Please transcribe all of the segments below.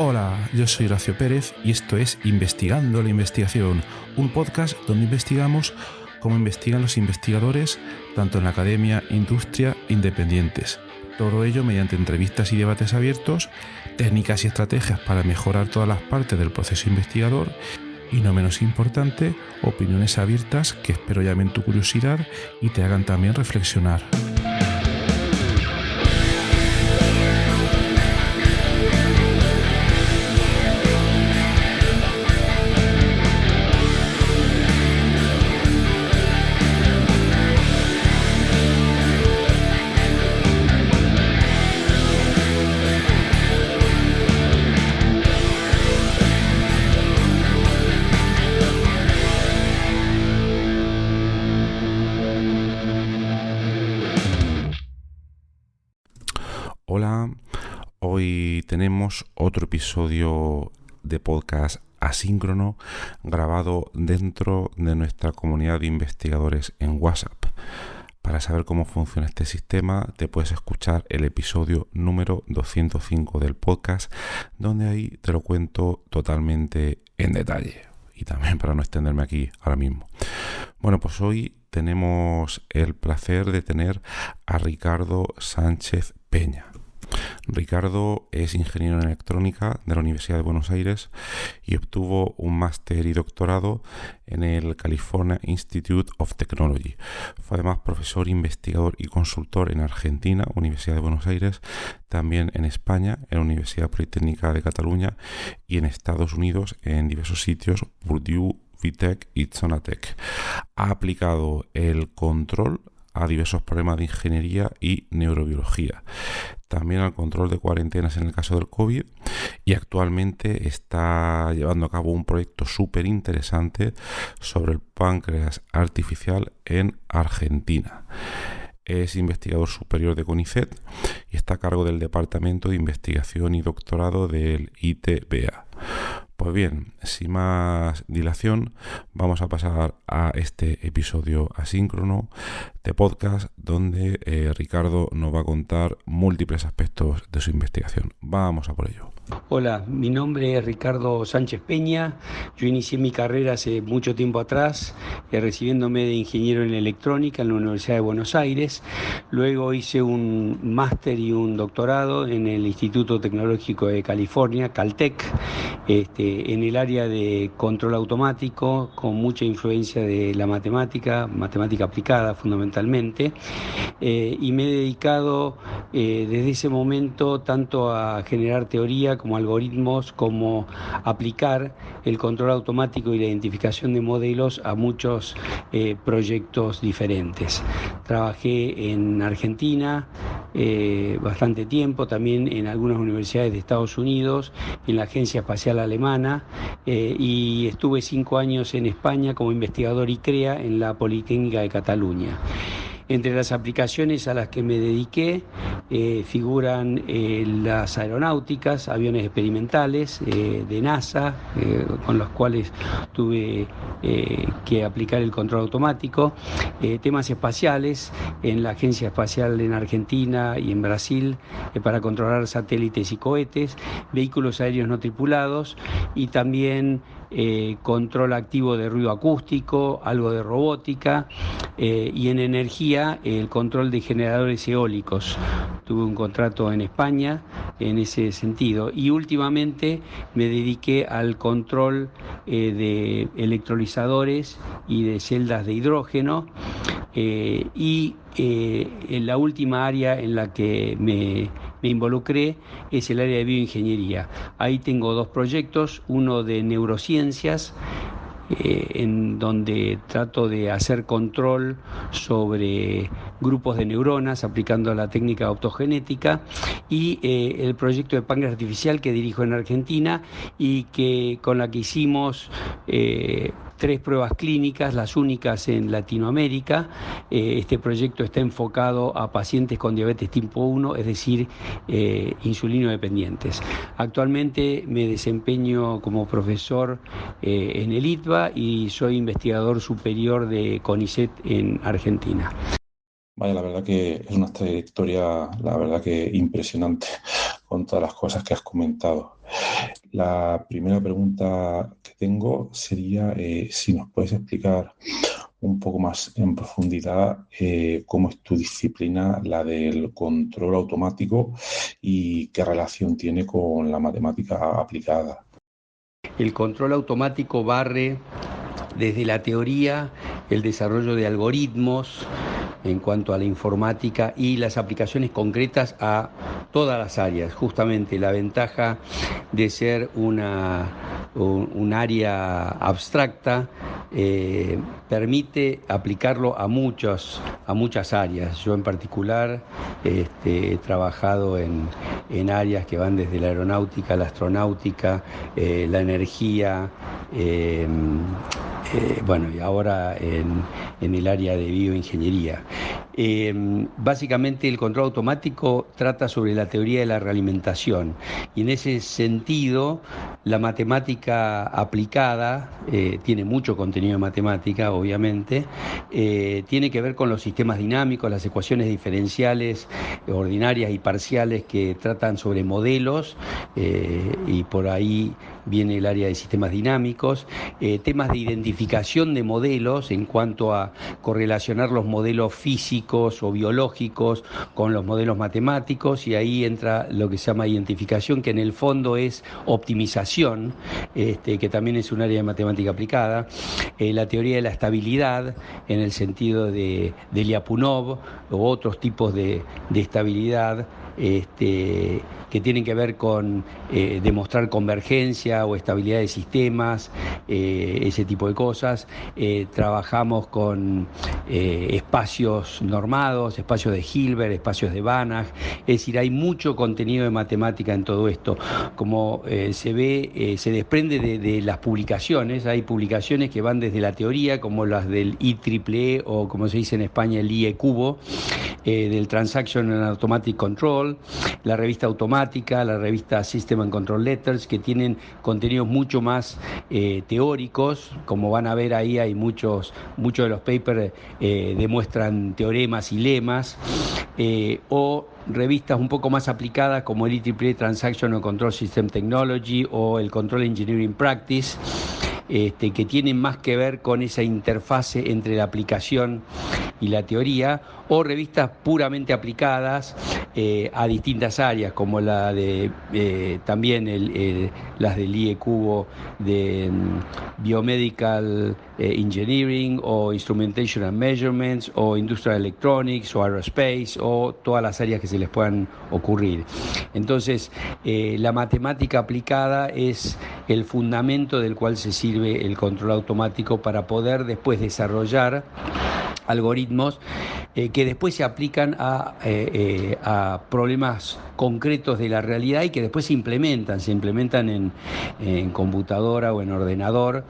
Hola, yo soy Horacio Pérez y esto es Investigando la Investigación, un podcast donde investigamos cómo investigan los investigadores, tanto en la academia, industria, independientes. Todo ello mediante entrevistas y debates abiertos, técnicas y estrategias para mejorar todas las partes del proceso investigador y, no menos importante, opiniones abiertas que espero llamen tu curiosidad y te hagan también reflexionar. Hola, hoy tenemos otro episodio de podcast asíncrono grabado dentro de nuestra comunidad de investigadores en WhatsApp. Para saber cómo funciona este sistema, te puedes escuchar el episodio número 205 del podcast, donde ahí te lo cuento totalmente en detalle. Y también para no extenderme aquí ahora mismo. Bueno, pues hoy tenemos el placer de tener a Ricardo Sánchez Peña. Ricardo es ingeniero en electrónica de la Universidad de Buenos Aires y obtuvo un máster y doctorado en el California Institute of Technology. Fue además profesor, investigador y consultor en Argentina, Universidad de Buenos Aires, también en España, en la Universidad Politécnica de Cataluña y en Estados Unidos en diversos sitios, Purdue, VTech y Zonatech. Ha aplicado el control a diversos problemas de ingeniería y neurobiología, también al control de cuarentenas en el caso del COVID, y actualmente está llevando a cabo un proyecto súper interesante sobre el páncreas artificial en Argentina. Es investigador superior de CONICET y está a cargo del Departamento de Investigación y Doctorado del ITBA. Pues bien, sin más dilación, vamos a pasar a este episodio asíncrono de podcast donde Ricardo nos va a contar múltiples aspectos de su investigación. Vamos a por ello. Hola, mi nombre es Ricardo Sánchez Peña. Yo inicié mi carrera hace mucho tiempo atrás, recibiéndome de ingeniero en electrónica en la Universidad de Buenos Aires. Luego hice un máster y un doctorado en el Instituto Tecnológico de California, Caltech, en el área de control automático, con mucha influencia de la matemática aplicada fundamentalmente. Y me he dedicado desde ese momento tanto a generar teoría como algoritmos, como aplicar el control automático y la identificación de modelos a muchos proyectos diferentes. Trabajé en Argentina bastante tiempo, también en algunas universidades de Estados Unidos, en la Agencia Espacial Alemana, y estuve 5 años en España como investigador ICREA en la Politécnica de Cataluña. Entre las aplicaciones a las que me dediqué figuran las aeronáuticas, aviones experimentales de NASA, con los cuales tuve que aplicar el control automático, temas espaciales en la Agencia Espacial en Argentina y en Brasil para controlar satélites y cohetes, vehículos aéreos no tripulados y también control activo de ruido acústico, algo de robótica y en energía el control de generadores eólicos. Tuve un contrato en España en ese sentido y últimamente me dediqué al control de electrolizadores y de celdas de hidrógeno y en la última área en la que me involucré es el área de bioingeniería. Ahí tengo 2 proyectos, uno de neurociencias, en donde trato de hacer control sobre grupos de neuronas aplicando la técnica de optogenética, y el proyecto de páncreas artificial que dirijo en Argentina y con la que hicimos 3 pruebas clínicas, las únicas en Latinoamérica. Este proyecto está enfocado a pacientes con diabetes tipo 1, es decir, insulino dependientes. Actualmente me desempeño como profesor en el ITBA y soy investigador superior de CONICET en Argentina. Vaya, la verdad que es una trayectoria, la verdad que impresionante con todas las cosas que has comentado. La primera pregunta que tengo sería si nos puedes explicar un poco más en profundidad cómo es tu disciplina, la del control automático, y qué relación tiene con la matemática aplicada. El control automático barre desde la teoría el desarrollo de algoritmos en cuanto a la informática y las aplicaciones concretas a todas las áreas. Justamente la ventaja de ser un área abstracta permite aplicarlo a muchas áreas. Yo en particular he trabajado en áreas que van desde la aeronáutica, la astronáutica, la energía, bueno, y ahora en el área de bioingeniería. Básicamente el control automático trata sobre la teoría de la realimentación y en ese sentido la matemática aplicada tiene mucho contenido de matemática, obviamente, tiene que ver con los sistemas dinámicos, las ecuaciones diferenciales ordinarias y parciales que tratan sobre modelos y por ahí viene el área de sistemas dinámicos, temas de identificación de modelos en cuanto a correlacionar los modelos físicos o biológicos con los modelos matemáticos, y ahí entra lo que se llama identificación, que en el fondo es optimización, que también es un área de matemática aplicada, la teoría de la estabilidad en el sentido de Lyapunov o otros tipos de estabilidad, que tienen que ver con demostrar convergencia o estabilidad de sistemas, ese tipo de cosas. Trabajamos con espacios normados, espacios de Hilbert, espacios de Banach, es decir, hay mucho contenido de matemática en todo esto. Como se ve, se desprende de las publicaciones, hay publicaciones que van desde la teoría, como las del IEEE o como se dice en España el IE Cubo, del Transaction and Automatic Control, la revista Automática, la revista System and Control Letters, que tienen contenidos mucho más teóricos. Como van a ver ahí, hay muchos de los papers demuestran teoremas y lemas, o revistas un poco más aplicadas como el IEEE Transaction and Control System Technology o el Control Engineering Practice, que tienen más que ver con esa interfase entre la aplicación y la teoría, o revistas puramente aplicadas a distintas áreas, como la de también las del IE Cubo de Biomedical Engineering o Instrumentation and Measurements o Industrial Electronics o Aerospace o todas las áreas que se les puedan ocurrir. Entonces, la matemática aplicada es el fundamento del cual se sirve el control automático para poder después desarrollar algoritmos que después se aplican a problemas concretos de la realidad y que después se implementan en computadora o en ordenador,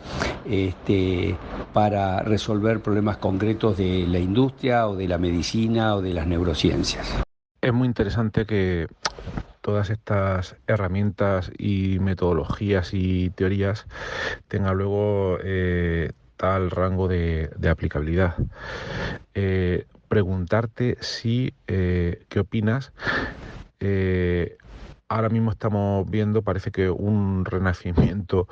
para resolver problemas concretos de la industria o de la medicina o de las neurociencias. Es muy interesante que todas estas herramientas y metodologías y teorías tengan luego tal rango de aplicabilidad. Preguntarte si, ¿qué opinas? Ahora mismo estamos viendo, parece que un renacimiento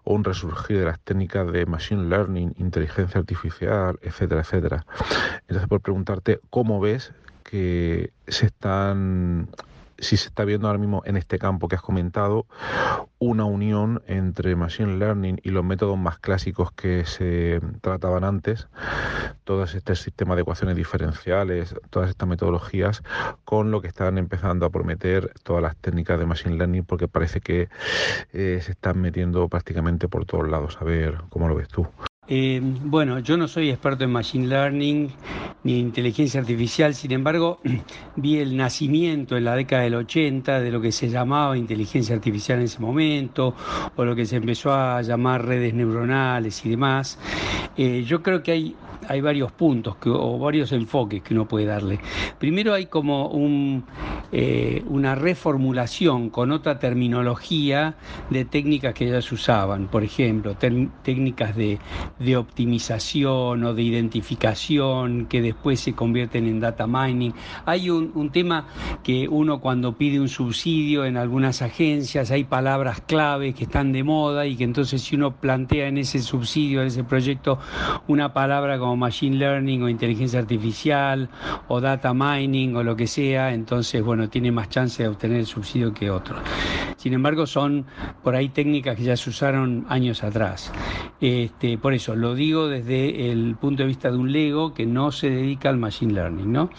o un resurgir de las técnicas de machine learning, inteligencia artificial, etcétera, etcétera. Entonces, por preguntarte, ¿cómo ves que si se está viendo ahora mismo en este campo que has comentado, una unión entre machine learning y los métodos más clásicos que se trataban antes, todos estos sistemas de ecuaciones diferenciales, todas estas metodologías, con lo que están empezando a prometer todas las técnicas de machine learning, porque parece que se están metiendo prácticamente por todos lados? A ver, ¿cómo lo ves tú? Bueno, yo no soy experto en Machine Learning ni en inteligencia artificial, sin embargo, vi el nacimiento en la década del 80 de lo que se llamaba inteligencia artificial en ese momento, o lo que se empezó a llamar redes neuronales y demás. Yo creo que hay hay varios puntos o varios enfoques que uno puede darle. Primero hay como una reformulación con otra terminología de técnicas que ya se usaban, por ejemplo, técnicas de optimización o de identificación que después se convierten en data mining. Hay un tema que uno cuando pide un subsidio en algunas agencias hay palabras clave que están de moda y que entonces si uno plantea en ese subsidio, en ese proyecto, una palabra como machine learning o inteligencia artificial o data mining o lo que sea, entonces bueno, tiene más chance de obtener el subsidio que otros. Sin embargo, son por ahí técnicas que ya se usaron años atrás. Por eso lo digo desde el punto de vista de un Lego que no se dedica al machine learning, ¿no?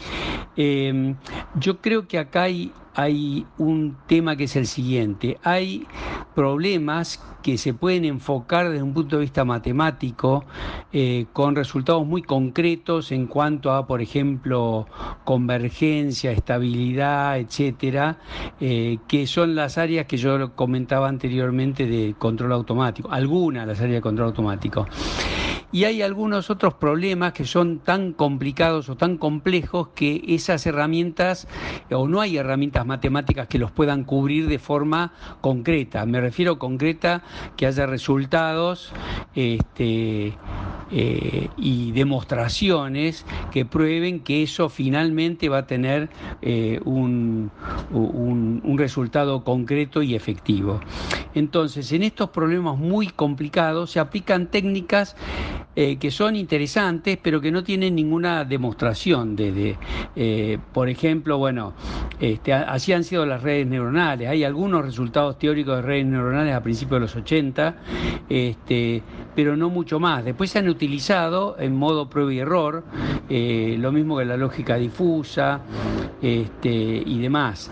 Yo creo que acá hay un tema que es el siguiente. Hay problemas que se pueden enfocar desde un punto de vista matemático con resultados muy concretos en cuanto a, por ejemplo, convergencia, estabilidad, etcétera, que son las áreas que yo comentaba anteriormente de control automático, algunas de las áreas de control automático. Y hay algunos otros problemas que son tan complicados o tan complejos que esas herramientas, o no hay herramientas matemáticas que los puedan cubrir de forma concreta. Me refiero concreta que haya resultados y demostraciones que prueben que eso finalmente va a tener un resultado concreto y efectivo. Entonces, en estos problemas muy complicados se aplican técnicas que son interesantes, pero que no tienen ninguna demostración. Por ejemplo, bueno, así han sido las redes neuronales. Hay algunos resultados teóricos de redes neuronales a principios de los 80, pero no mucho más. Después se han utilizado en modo prueba y error, lo mismo que la lógica difusa y demás.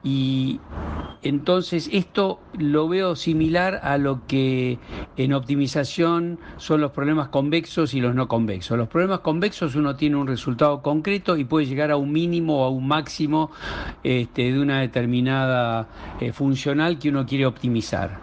Y entonces esto lo veo similar a lo que en optimización son los problemas convexos y los no convexos. Los problemas convexos uno tiene un resultado concreto y puede llegar a un mínimo o a un máximo de una determinada funcional que uno quiere optimizar.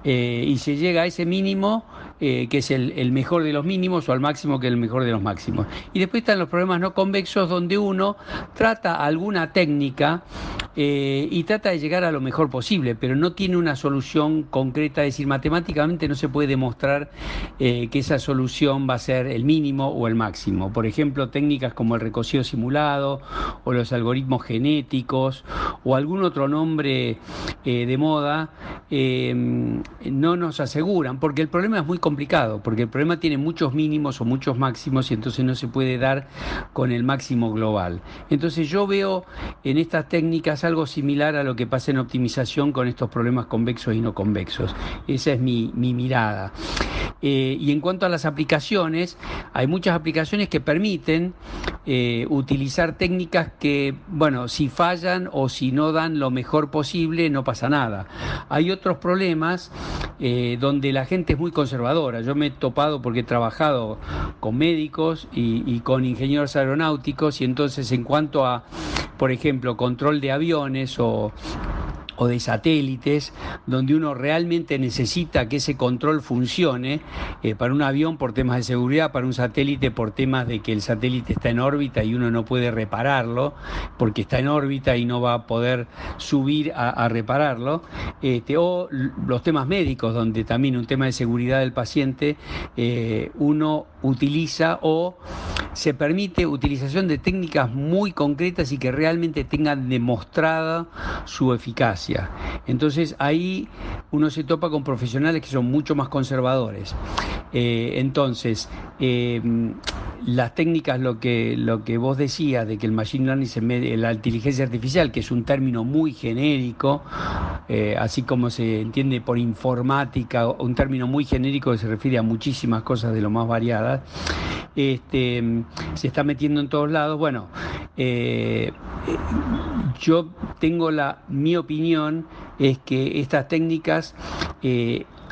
Y se llega a ese mínimo que es el mejor de los mínimos o al máximo que es el mejor de los máximos. Y después están los problemas no convexos donde uno trata alguna técnica y trata de llegar a lo mejor posible, pero no tiene una solución concreta, es decir, matemáticamente no se puede demostrar que esa solución va a ser el mínimo o el máximo. Por ejemplo, técnicas como el recocido simulado o los algoritmos genéticos o algún otro nombre de moda no nos aseguran, porque el problema es muy complicado, porque el problema tiene muchos mínimos o muchos máximos y entonces no se puede dar con el máximo global. Entonces yo veo en estas técnicas algo similar a lo que pasa en optimización con estos problemas convexos y no convexos. Esa es mi mirada. Y en cuanto a las aplicaciones, hay muchas aplicaciones que permiten utilizar técnicas que, bueno, si fallan o si no dan lo mejor posible, no pasa nada. Hay otros problemas donde la gente es muy conservadora. Yo me he topado porque he trabajado con médicos y con ingenieros aeronáuticos y entonces en cuanto a, por ejemplo, control de aviones o de satélites, donde uno realmente necesita que ese control funcione, para un avión por temas de seguridad, para un satélite por temas de que el satélite está en órbita y uno no puede repararlo, porque está en órbita y no va a poder subir a repararlo, o los temas médicos, donde también un tema de seguridad del paciente, uno utiliza o se permite utilización de técnicas muy concretas y que realmente tengan demostrada su eficacia. Entonces ahí uno se topa con profesionales que son mucho más conservadores. Entonces las técnicas, lo que vos decías de que el machine learning la inteligencia artificial, que es un término muy genérico, así como se entiende por informática, un término muy genérico que se refiere a muchísimas cosas de lo más variadas, se está metiendo en todos lados. Bueno, yo tengo mi opinión es que estas técnicas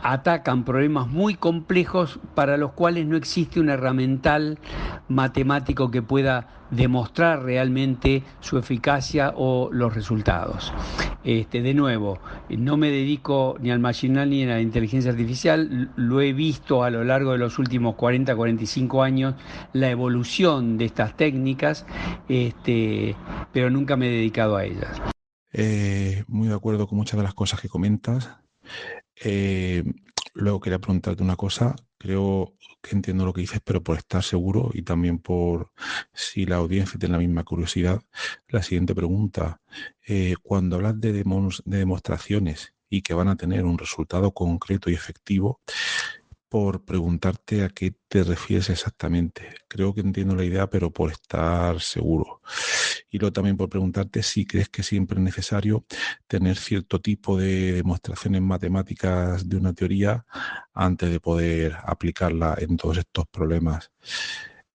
atacan problemas muy complejos para los cuales no existe un herramental matemático que pueda demostrar realmente su eficacia o los resultados. De nuevo, no me dedico ni al machine learning ni a la inteligencia artificial, lo he visto a lo largo de los últimos 40, 45 años, la evolución de estas técnicas, pero nunca me he dedicado a ellas. Muy de acuerdo con muchas de las cosas que comentas. Luego quería preguntarte una cosa. Creo que entiendo lo que dices, pero por estar seguro y también por si la audiencia tiene la misma curiosidad, la siguiente pregunta. Cuando hablas de demostraciones y que van a tener un resultado concreto y efectivo, por preguntarte a qué te refieres exactamente. Creo que entiendo la idea, pero por estar seguro. Y luego también por preguntarte si crees que siempre es necesario tener cierto tipo de demostraciones matemáticas de una teoría antes de poder aplicarla en todos estos problemas.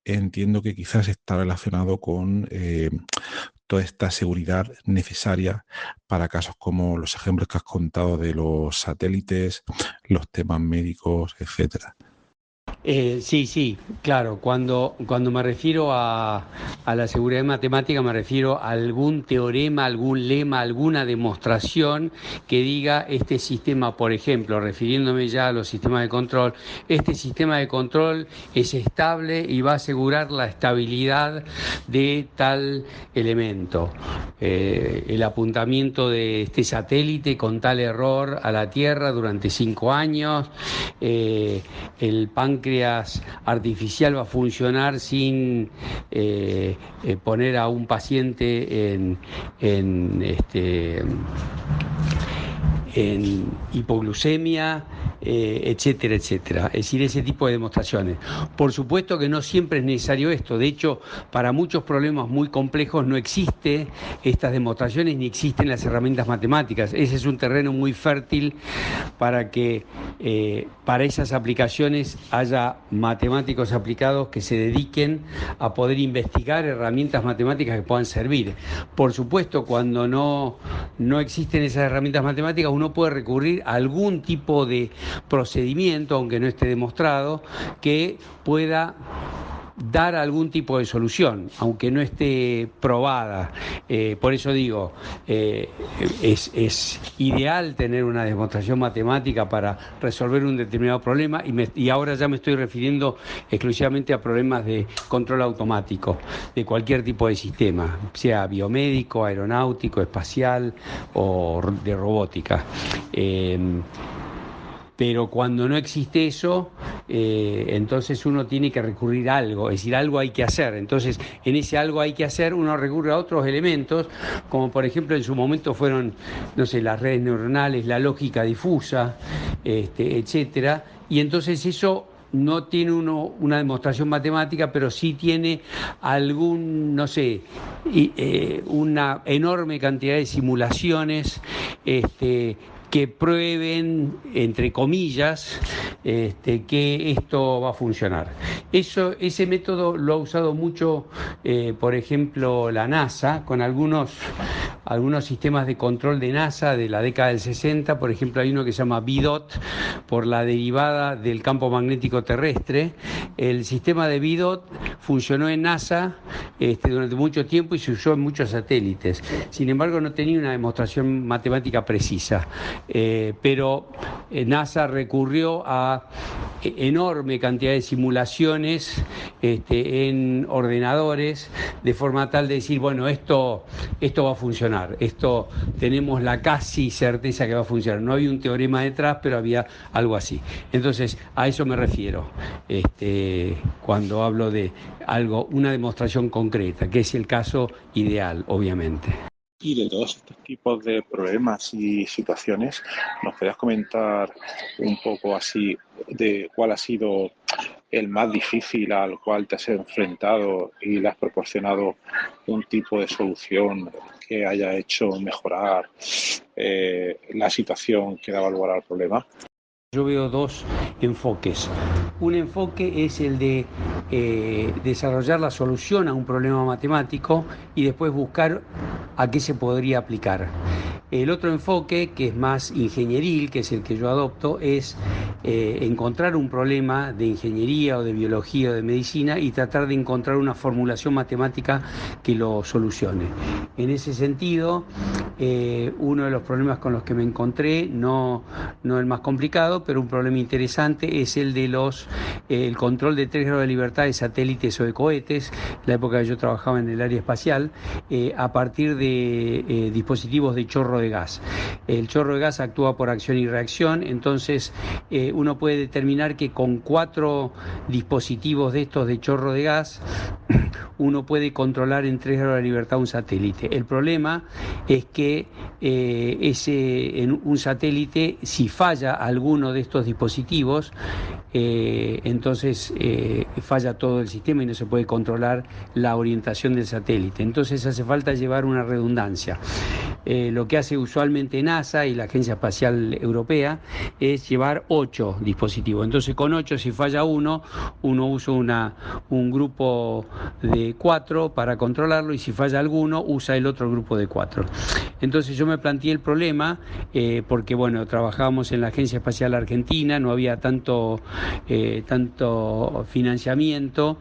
Entiendo que quizás está relacionado con toda esta seguridad necesaria para casos como los ejemplos que has contado de los satélites, los temas médicos, etcétera. Sí, claro. Cuando me refiero a la seguridad matemática, me refiero a algún teorema, algún lema, alguna demostración que diga este sistema, por ejemplo, refiriéndome ya a los sistemas de control, este sistema de control es estable y va a asegurar la estabilidad de tal elemento. El apuntamiento de este satélite con tal error a la Tierra durante 5 años, el páncreas artificial va a funcionar sin poner a un paciente en hipoglucemia, etcétera, etcétera. Es decir, ese tipo de demostraciones. Por supuesto que no siempre es necesario esto. De hecho, para muchos problemas muy complejos no existen estas demostraciones ni existen las herramientas matemáticas. Ese es un terreno muy fértil para que para esas aplicaciones haya matemáticos aplicados que se dediquen a poder investigar herramientas matemáticas que puedan servir. Por supuesto, cuando no existen esas herramientas matemáticas, uno puede recurrir a algún tipo de procedimiento, aunque no esté demostrado, que pueda dar algún tipo de solución, aunque no esté probada. Por eso digo, es ideal tener una demostración matemática para resolver un determinado problema y ahora ya me estoy refiriendo exclusivamente a problemas de control automático de cualquier tipo de sistema, sea biomédico, aeronáutico, espacial o de robótica. Pero cuando no existe eso, entonces uno tiene que recurrir a algo, es decir, algo hay que hacer. Entonces, en ese algo hay que hacer, uno recurre a otros elementos, como por ejemplo en su momento fueron, no sé, las redes neuronales, la lógica difusa, etcétera. Y entonces eso no tiene una demostración matemática, pero sí tiene algún, no sé, una enorme cantidad de simulaciones, que prueben, entre comillas, que esto va a funcionar. Ese método lo ha usado mucho, por ejemplo, la NASA, con algunos sistemas de control de NASA de la década del 60. Por ejemplo, hay uno que se llama VDOT, por la derivada del campo magnético terrestre. El sistema de VDOT funcionó en NASA durante mucho tiempo y se usó en muchos satélites. Sin embargo, no tenía una demostración matemática precisa. Pero NASA recurrió a enorme cantidad de simulaciones en ordenadores, de forma tal de decir, bueno, esto va a funcionar, esto tenemos la casi certeza que va a funcionar. No había un teorema detrás, pero había algo así. Entonces, a eso me refiero cuando hablo de algo, una demostración concreta, que es el caso ideal, obviamente. Y de todos estos tipos de problemas y situaciones, ¿nos podrías comentar un poco así de cuál ha sido el más difícil al cual te has enfrentado y le has proporcionado un tipo de solución que haya hecho mejorar la situación que daba lugar al problema? Yo veo dos enfoques. Un enfoque es el de desarrollar la solución a un problema matemático y después buscar a qué se podría aplicar. El otro enfoque, que es más ingenieril, que es el que yo adopto, es encontrar un problema de ingeniería o de biología o de medicina y tratar de encontrar una formulación matemática que lo solucione. En ese sentido, uno de los problemas con los que me encontré, no el más complicado, pero un problema interesante, es el de el control de 3 grados de libertad de satélites o de cohetes, en la época que yo trabajaba en el área espacial, a partir de dispositivos de chorro de gas. El chorro de gas actúa por acción y reacción, entonces uno puede determinar que con 4 dispositivos de estos de chorro de gas uno puede controlar en 3 grados de libertad un satélite. El problema es que en un satélite, si falla alguno de estos dispositivos, entonces falla todo el sistema y no se puede controlar la orientación del satélite. Entonces hace falta llevar una redundancia. Lo que hace usualmente NASA y la Agencia Espacial Europea es llevar 8 dispositivos. Entonces con 8, si falla uno usa un grupo de 4 para controlarlo, y si falla alguno usa el otro grupo de 4. Entonces yo me planteé el problema porque bueno, trabajábamos en la Agencia Espacial Argentina, no había tanto financiamiento,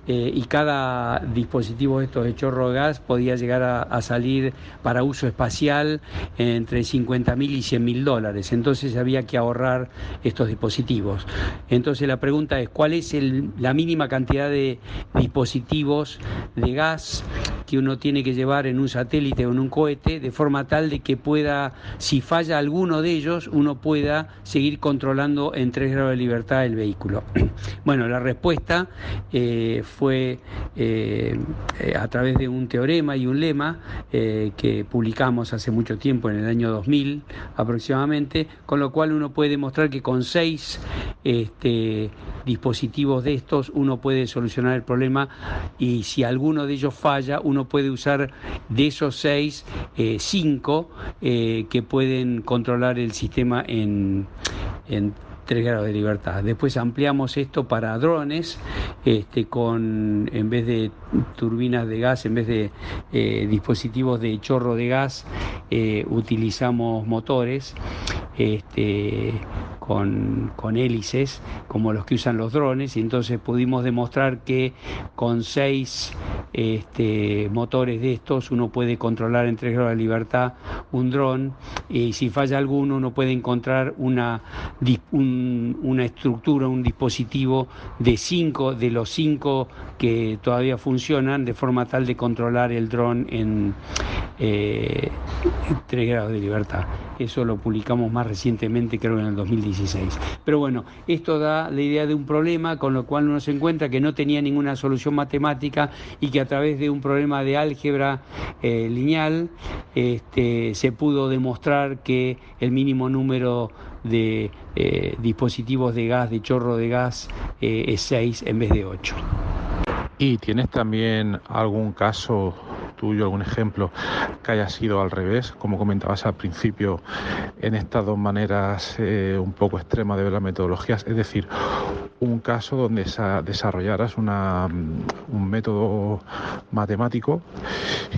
y cada dispositivo de estos de chorro de gas podía llegar a salir para uso espacial entre $50.000 y $100.000. Entonces había que ahorrar estos dispositivos. Entonces la pregunta es, ¿cuál es la mínima cantidad de dispositivos de gas que uno tiene que llevar en un satélite o en un cohete, de forma tal de que pueda, si falla alguno de ellos, uno pueda seguir controlando en 3 grados de libertad el vehículo? Bueno, la respuesta fue a través de un teorema y un lema que publicamos hace mucho tiempo, en el año 2000 aproximadamente, con lo cual uno puede demostrar que con 6 dispositivos de estos uno puede solucionar el problema, y si alguno de ellos falla, uno puede usar de esos 6, 5 que pueden controlar el sistema en 3 grados de libertad. Después ampliamos esto para drones, en vez de turbinas de gas, en vez de dispositivos de chorro de gas, utilizamos motores con hélices, como los que usan los drones, y entonces pudimos demostrar que con 6 motores de estos uno puede controlar en 3 grados de libertad un dron, y si falla alguno uno puede encontrar una estructura, un dispositivo de los 5 que todavía funcionan, de forma tal de controlar el dron en 3 grados de libertad. Eso lo publicamos más recientemente, creo que en el 2016. Pero bueno, esto da la idea de un problema con lo cual uno se encuentra que no tenía ninguna solución matemática, y que a través de un problema de álgebra lineal se pudo demostrar que el mínimo número de dispositivos de gas, de chorro de gas, es 6 en vez de 8. ¿Y tienes también algún caso tuyo, algún ejemplo que haya sido al revés, como comentabas al principio, en estas dos maneras un poco extremas de ver las metodologías? Es decir, un caso donde desarrollaras un método matemático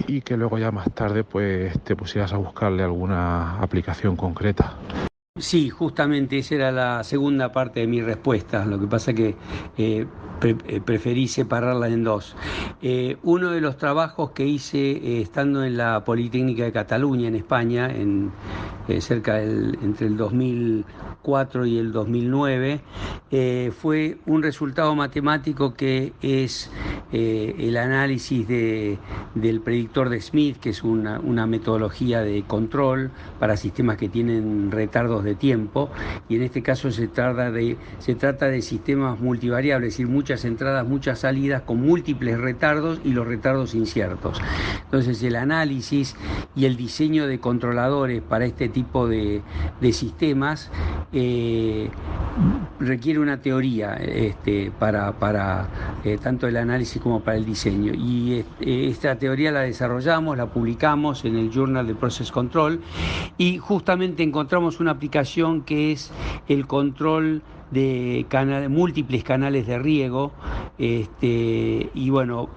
y que luego ya más tarde pues te pusieras a buscarle alguna aplicación concreta. Sí, justamente esa era la segunda parte de mi respuesta. Lo que pasa es que preferí separarla en dos. Uno de los trabajos que hice estando en la Politécnica de Cataluña, en España, entre el 2004 y el 2009, fue un resultado matemático que es el análisis del predictor de Smith, que es una metodología de control para sistemas que tienen retardos de tiempo, y en este caso se trata de sistemas multivariables, es decir, muchas entradas, muchas salidas con múltiples retardos y los retardos inciertos. Entonces el análisis y el diseño de controladores para este tipo de sistemas requiere una teoría para tanto el análisis como para el diseño, y esta teoría la desarrollamos, la publicamos en el Journal de Process Control, y justamente encontramos una aplicación que es el control de múltiples canales de riego, y bueno,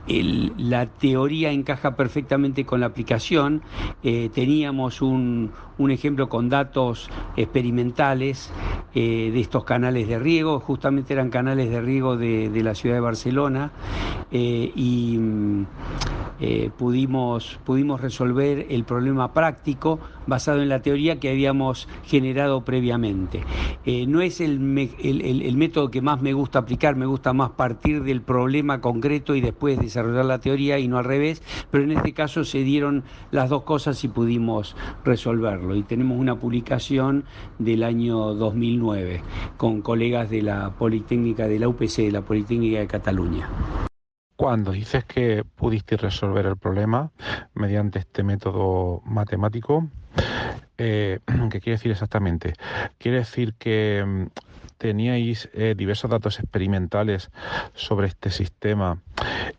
la teoría encaja perfectamente con la aplicación. Teníamos un ejemplo con datos experimentales de estos canales de riego, justamente eran canales de riego de la ciudad de Barcelona, y pudimos resolver el problema práctico basado en la teoría que habíamos generado previamente. No es el método que más me gusta aplicar, me gusta más partir del problema concreto y después desarrollar la teoría y no al revés, pero en este caso se dieron las dos cosas y pudimos resolverlo. Y tenemos una publicación del año 2009 con colegas de la Politécnica, de la UPC, de la Politécnica de Cataluña. Cuando dices que pudiste resolver el problema mediante este método matemático, ¿qué quiere decir exactamente? ¿Quiere decir que teníais diversos datos experimentales sobre este sistema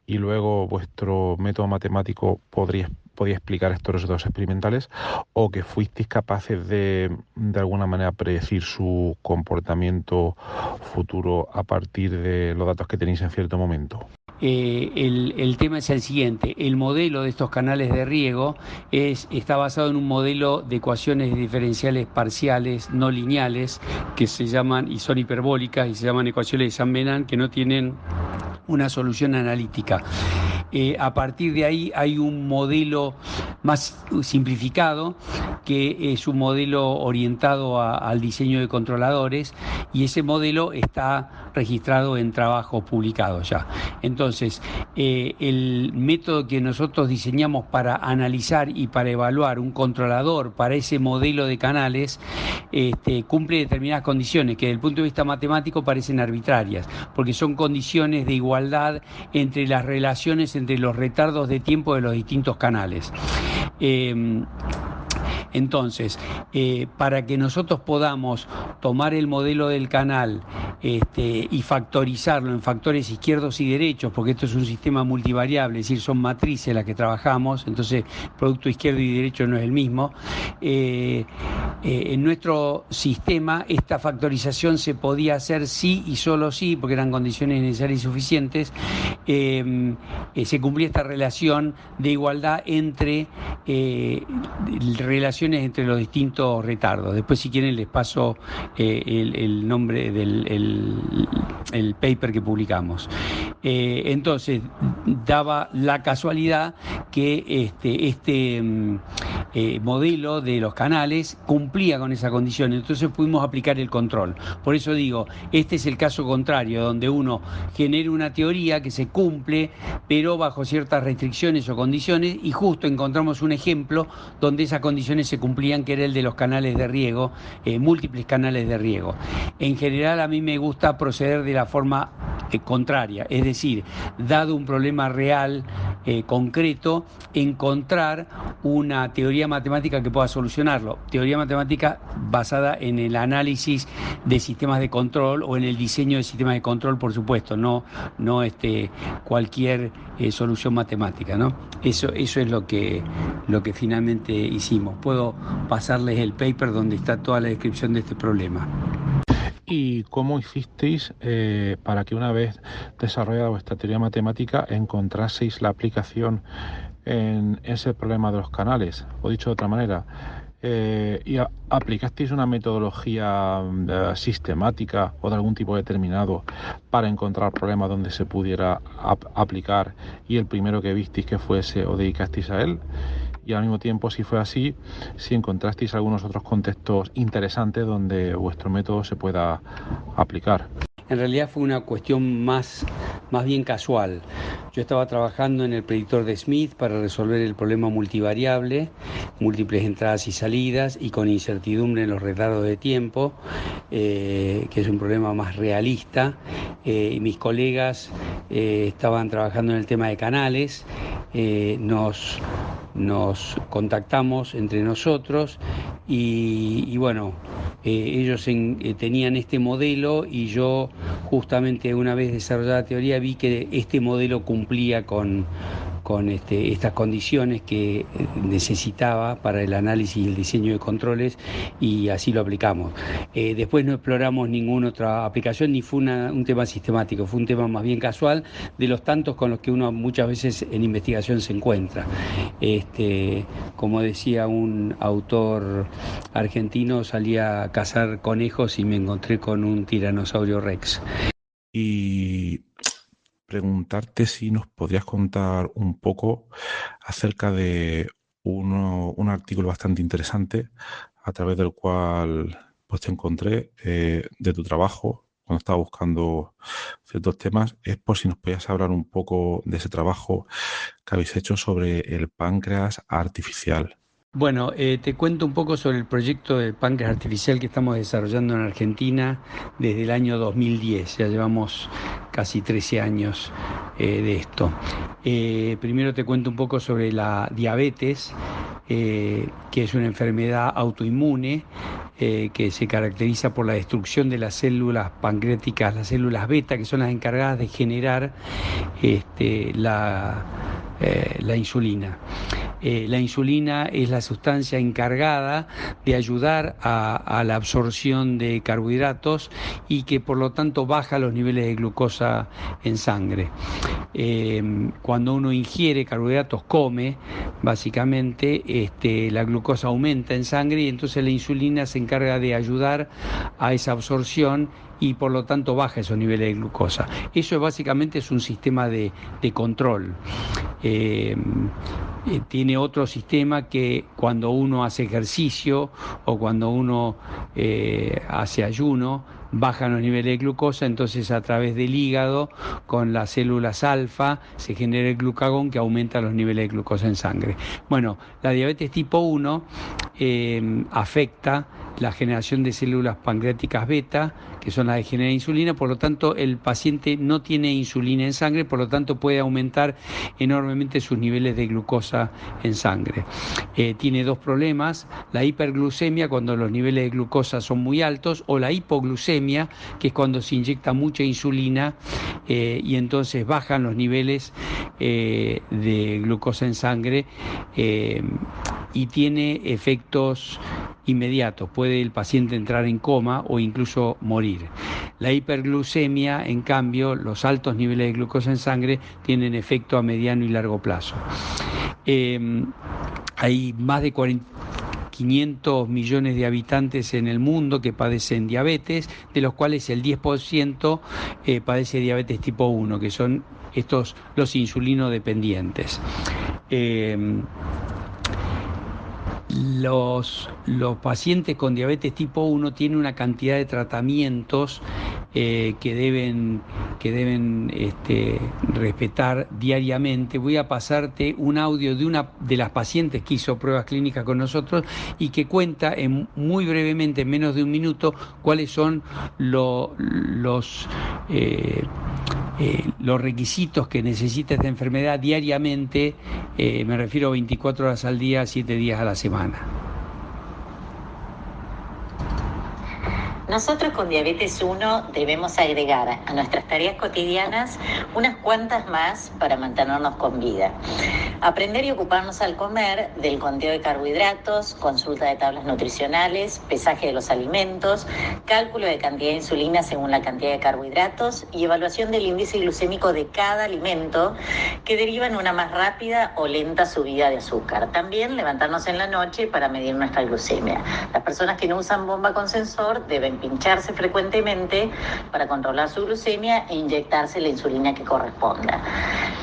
y luego vuestro método matemático podía explicar estos resultados experimentales, o que fuisteis capaces de alguna manera predecir su comportamiento futuro a partir de los datos que tenéis en cierto momento? El tema es el siguiente: el modelo de estos canales de riego está basado en un modelo de ecuaciones diferenciales parciales no lineales que se llaman, y son hiperbólicas, y se llaman ecuaciones de Saint-Venant, que no tienen una solución analítica. A partir de ahí hay un modelo más simplificado, que es un modelo orientado al diseño de controladores, y ese modelo está registrado en trabajos publicados ya. Entonces, el método que nosotros diseñamos para analizar y para evaluar un controlador para ese modelo de canales cumple determinadas condiciones que desde el punto de vista matemático parecen arbitrarias, porque son condiciones de igualdad entre las relaciones entre los retardos de tiempo de los distintos canales. Entonces, para que nosotros podamos tomar el modelo del canal y factorizarlo en factores izquierdos y derechos, porque esto es un sistema multivariable, es decir, son matrices las que trabajamos, entonces producto izquierdo y derecho no es el mismo. En nuestro sistema esta factorización se podía hacer sí y solo sí, porque eran condiciones necesarias y suficientes. Se cumplía esta relación de igualdad entre relaciones entre los distintos retardos. Después, si quieren, les paso el nombre del paper que publicamos. Entonces, daba la casualidad que este modelo de los canales cumplía con esa condición, entonces pudimos aplicar el control. Por eso digo, este es el caso contrario, donde uno genera una teoría que se cumple, pero bajo ciertas restricciones o condiciones, y justo encontramos un ejemplo donde esas condiciones se cumplían, que era el de los canales de riego, múltiples canales de riego. En general, a mí me gusta proceder de la forma contraria, es decir, dado un problema real, concreto, encontrar una teoría matemática que pueda solucionarlo. Teoría matemática basada en el análisis de sistemas de control o en el diseño de sistemas de control, por supuesto, no cualquier solución matemática, ¿no? Eso es lo que finalmente hicimos. Puedo pasarles el paper donde está toda la descripción de este problema. ¿Y cómo hicisteis para que, una vez desarrollada vuestra teoría matemática, encontraseis la aplicación en ese problema de los canales? O dicho de otra manera, ¿y aplicasteis una metodología sistemática o de algún tipo determinado para encontrar problemas donde se pudiera aplicar, y el primero que visteis que fuese os dedicasteis a él? Y al mismo tiempo, si fue así, si encontrasteis algunos otros contextos interesantes donde vuestro método se pueda aplicar. En realidad fue una cuestión más bien casual. Yo estaba trabajando en el predictor de Smith para resolver el problema multivariable, múltiples entradas y salidas y con incertidumbre en los retardos de tiempo, que es un problema más realista. Mis colegas estaban trabajando en el tema de canales. Nos contactamos entre nosotros y bueno, ellos tenían este modelo, y yo justamente una vez desarrollada la teoría vi que este modelo cumplía con estas condiciones que necesitaba para el análisis y el diseño de controles, y así lo aplicamos. Después no exploramos ninguna otra aplicación, ni fue un tema sistemático, fue un tema más bien casual, de los tantos con los que uno muchas veces en investigación se encuentra. Como decía un autor argentino, salí a cazar conejos y me encontré con un tiranosaurio Rex. Y preguntarte si nos podrías contar un poco acerca de un artículo bastante interesante a través del cual pues te encontré de tu trabajo cuando estaba buscando ciertos temas. Es por si nos podías hablar un poco de ese trabajo que habéis hecho sobre el páncreas artificial. Bueno, te cuento un poco sobre el proyecto del páncreas artificial que estamos desarrollando en Argentina desde el año 2010. Ya llevamos casi 13 años de esto. Primero te cuento un poco sobre la diabetes, que es una enfermedad autoinmune que se caracteriza por la destrucción de las células pancreáticas, las células beta, que son las encargadas de generar la insulina. La insulina es la sustancia encargada de ayudar a la absorción de carbohidratos y que por lo tanto baja los niveles de glucosa en sangre. Cuando uno ingiere carbohidratos, come, básicamente la glucosa aumenta en sangre y entonces la insulina se encarga de ayudar a esa absorción y por lo tanto baja esos niveles de glucosa. Eso básicamente es un sistema de control. Tiene otro sistema que cuando uno hace ejercicio o cuando uno hace ayuno, bajan los niveles de glucosa, entonces a través del hígado, con las células alfa, se genera el glucagón que aumenta los niveles de glucosa en sangre. Bueno, la diabetes tipo 1 afecta la generación de células pancreáticas beta, que son las que generan insulina, por lo tanto el paciente no tiene insulina en sangre, por lo tanto puede aumentar enormemente sus niveles de glucosa en sangre. Tiene dos problemas: la hiperglucemia, cuando los niveles de glucosa son muy altos, o la hipoglucemia, que es cuando se inyecta mucha insulina y entonces bajan los niveles de glucosa en sangre y tiene efectos inmediatos. Puede el paciente entrar en coma o incluso morir. La hiperglucemia, en cambio, los altos niveles de glucosa en sangre tienen efecto a mediano y largo plazo. Hay más de 500 millones de habitantes en el mundo que padecen diabetes, de los cuales el 10% padece diabetes tipo 1, que son los insulinodependientes. Los pacientes con diabetes tipo 1 tienen una cantidad de tratamientos que deben respetar diariamente. Voy a pasarte un audio de una de las pacientes que hizo pruebas clínicas con nosotros y que cuenta muy brevemente, en menos de un minuto, cuáles son los requisitos que necesita esta enfermedad diariamente. Me refiero a 24 horas al día, 7 días a la semana. Nosotros con diabetes 1 debemos agregar a nuestras tareas cotidianas unas cuantas más para mantenernos con vida. Aprender y ocuparnos al comer del conteo de carbohidratos, consulta de tablas nutricionales, pesaje de los alimentos, cálculo de cantidad de insulina según la cantidad de carbohidratos y evaluación del índice glucémico de cada alimento, que deriva en una más rápida o lenta subida de azúcar. También levantarnos en la noche para medir nuestra glucemia. Las personas que no usan bomba con sensor deben pincharse frecuentemente para controlar su glucemia e inyectarse la insulina que corresponda.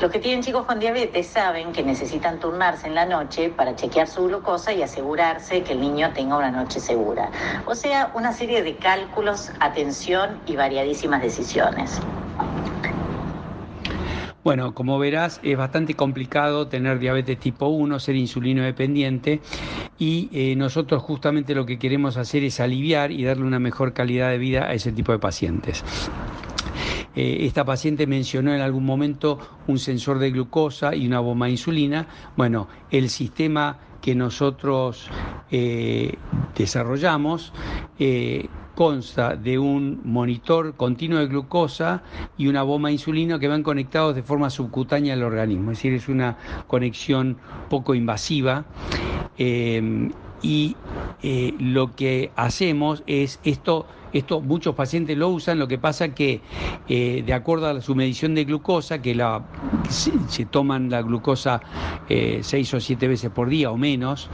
Los que tienen chicos con diabetes saben que necesitan turnarse en la noche para chequear su glucosa y asegurarse que el niño tenga una noche segura. O sea, una serie de cálculos, atención y variadísimas decisiones. Bueno, como verás, es bastante complicado tener diabetes tipo 1, ser insulino dependiente, y nosotros justamente lo que queremos hacer es aliviar y darle una mejor calidad de vida a ese tipo de pacientes. Esta paciente mencionó en algún momento un sensor de glucosa y una bomba de insulina. Bueno, el sistema que nosotros desarrollamos consta de un monitor continuo de glucosa y una bomba de insulina que van conectados de forma subcutánea al organismo, es decir, es una conexión poco invasiva. Lo que hacemos es esto muchos pacientes lo usan, lo que pasa que de acuerdo a su medición de glucosa, que se toman la glucosa 6 o 7 veces por día o menos,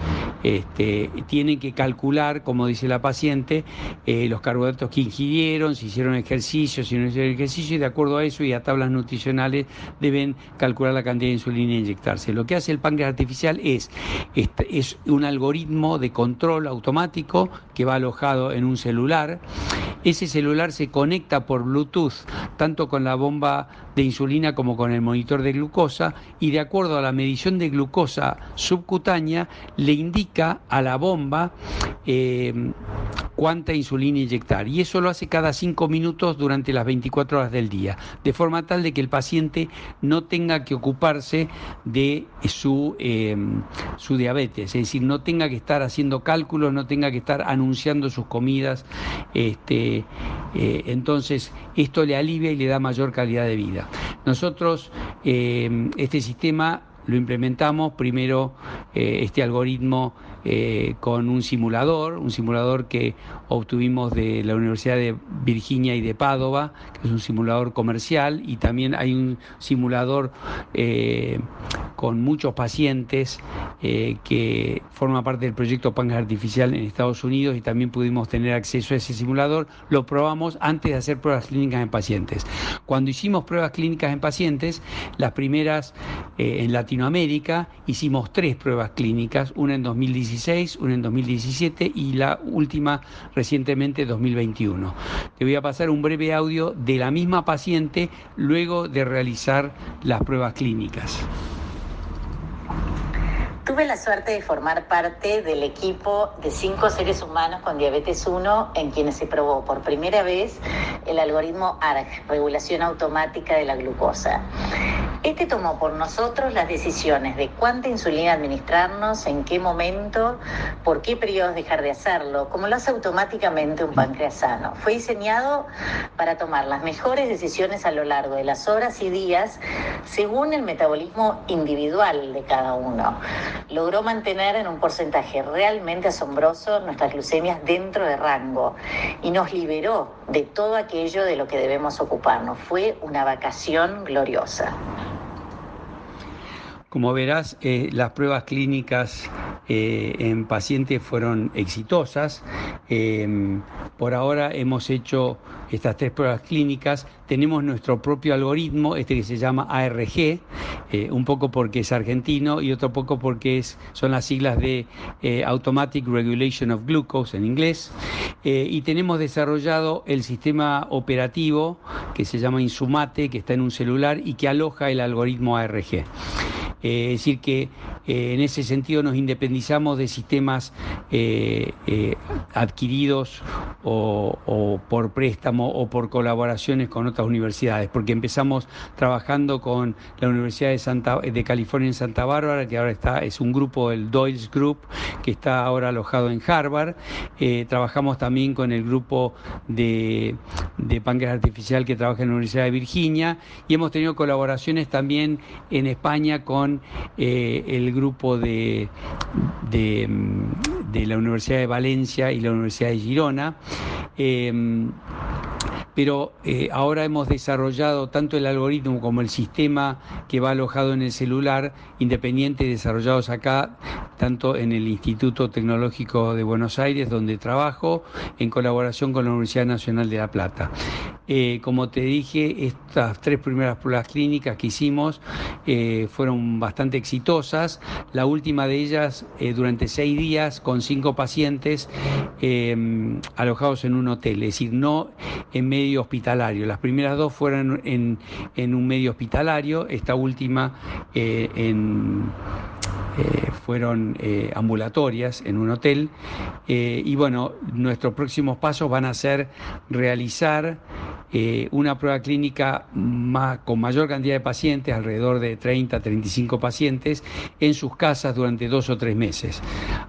tienen que calcular, como dice la paciente, los carbohidratos que ingirieron, si hicieron ejercicio, si no hicieron ejercicio, y de acuerdo a eso y a tablas nutricionales deben calcular la cantidad de insulina e inyectarse. Lo que hace el páncreas artificial es un algoritmo de control automático que va alojado en un celular. Ese celular se conecta por Bluetooth tanto con la bomba de insulina como con el monitor de glucosa, y de acuerdo a la medición de glucosa subcutánea le indica a la bomba cuánta insulina inyectar, y eso lo hace cada 5 minutos durante las 24 horas del día, de forma tal de que el paciente no tenga que ocuparse de su diabetes, es decir, no tenga que estar haciendo cálculos, no tenga que estar anunciando sus comidas. Entonces esto le alivia y le da mayor calidad de vida. Nosotros este sistema lo implementamos primero, este algoritmo, con un simulador que obtuvimos de la Universidad de Virginia y de Padova, que es un simulador comercial, y también hay un simulador con muchos pacientes que forma parte del proyecto Páncreas Artificial en Estados Unidos, y también pudimos tener acceso a ese simulador. Lo probamos antes de hacer pruebas clínicas en pacientes. Cuando hicimos pruebas clínicas en pacientes, las primeras en Latinoamérica, hicimos 3 pruebas clínicas, una en 2016, una en 2017 y la última recientemente 2021. Te voy a pasar un breve audio de la misma paciente luego de realizar las pruebas clínicas. Tuve la suerte de formar parte del equipo de 5 seres humanos con diabetes 1 en quienes se probó por primera vez el algoritmo ARG, regulación automática de la glucosa. Este tomó por nosotros las decisiones de cuánta insulina administrarnos, en qué momento, por qué periodos dejar de hacerlo, como lo hace automáticamente un páncreas sano. Fue diseñado para tomar las mejores decisiones a lo largo de las horas y días según el metabolismo individual de cada uno. Logró mantener en un porcentaje realmente asombroso nuestras glucemias dentro de rango y nos liberó de todo aquello de lo que debemos ocuparnos. Fue una vacación gloriosa. Como verás, las pruebas clínicas en pacientes fueron exitosas. Por ahora hemos hecho estas 3 pruebas clínicas. Tenemos nuestro propio algoritmo, que se llama ARG, un poco porque es argentino y otro poco porque son las siglas de Automatic Regulation of Glucose en inglés. Y tenemos desarrollado el sistema operativo que se llama Insumate, que está en un celular y que aloja el algoritmo ARG. Es decir que en ese sentido nos independizamos de sistemas adquiridos o por préstamo o por colaboraciones con otras universidades, porque empezamos trabajando con la Universidad de California en Santa Bárbara, que ahora es un grupo, el Doyle's Group, que está ahora alojado en Harvard. Trabajamos también con el grupo de páncreas artificial que trabaja en la Universidad de Virginia, y hemos tenido colaboraciones también en España con el grupo de la Universidad de Valencia y la Universidad de Girona. Pero ahora hemos desarrollado tanto el algoritmo como el sistema que va alojado en el celular, independiente, desarrollados acá, tanto en el Instituto Tecnológico de Buenos Aires, donde trabajo, en colaboración con la Universidad Nacional de La Plata. Como te dije, estas 3 primeras pruebas clínicas que hicimos fueron bastante exitosas. La última de ellas durante 6 días con 5 pacientes alojados en un hotel, es decir, no en medio hospitalario. Las primeras 2 fueron en un medio hospitalario, esta última fueron ambulatorias en un hotel. Y bueno, nuestros próximos pasos van a ser realizar una prueba clínica con mayor cantidad de pacientes, alrededor de 30, 35 pacientes, en sus casas durante 2 o 3 meses.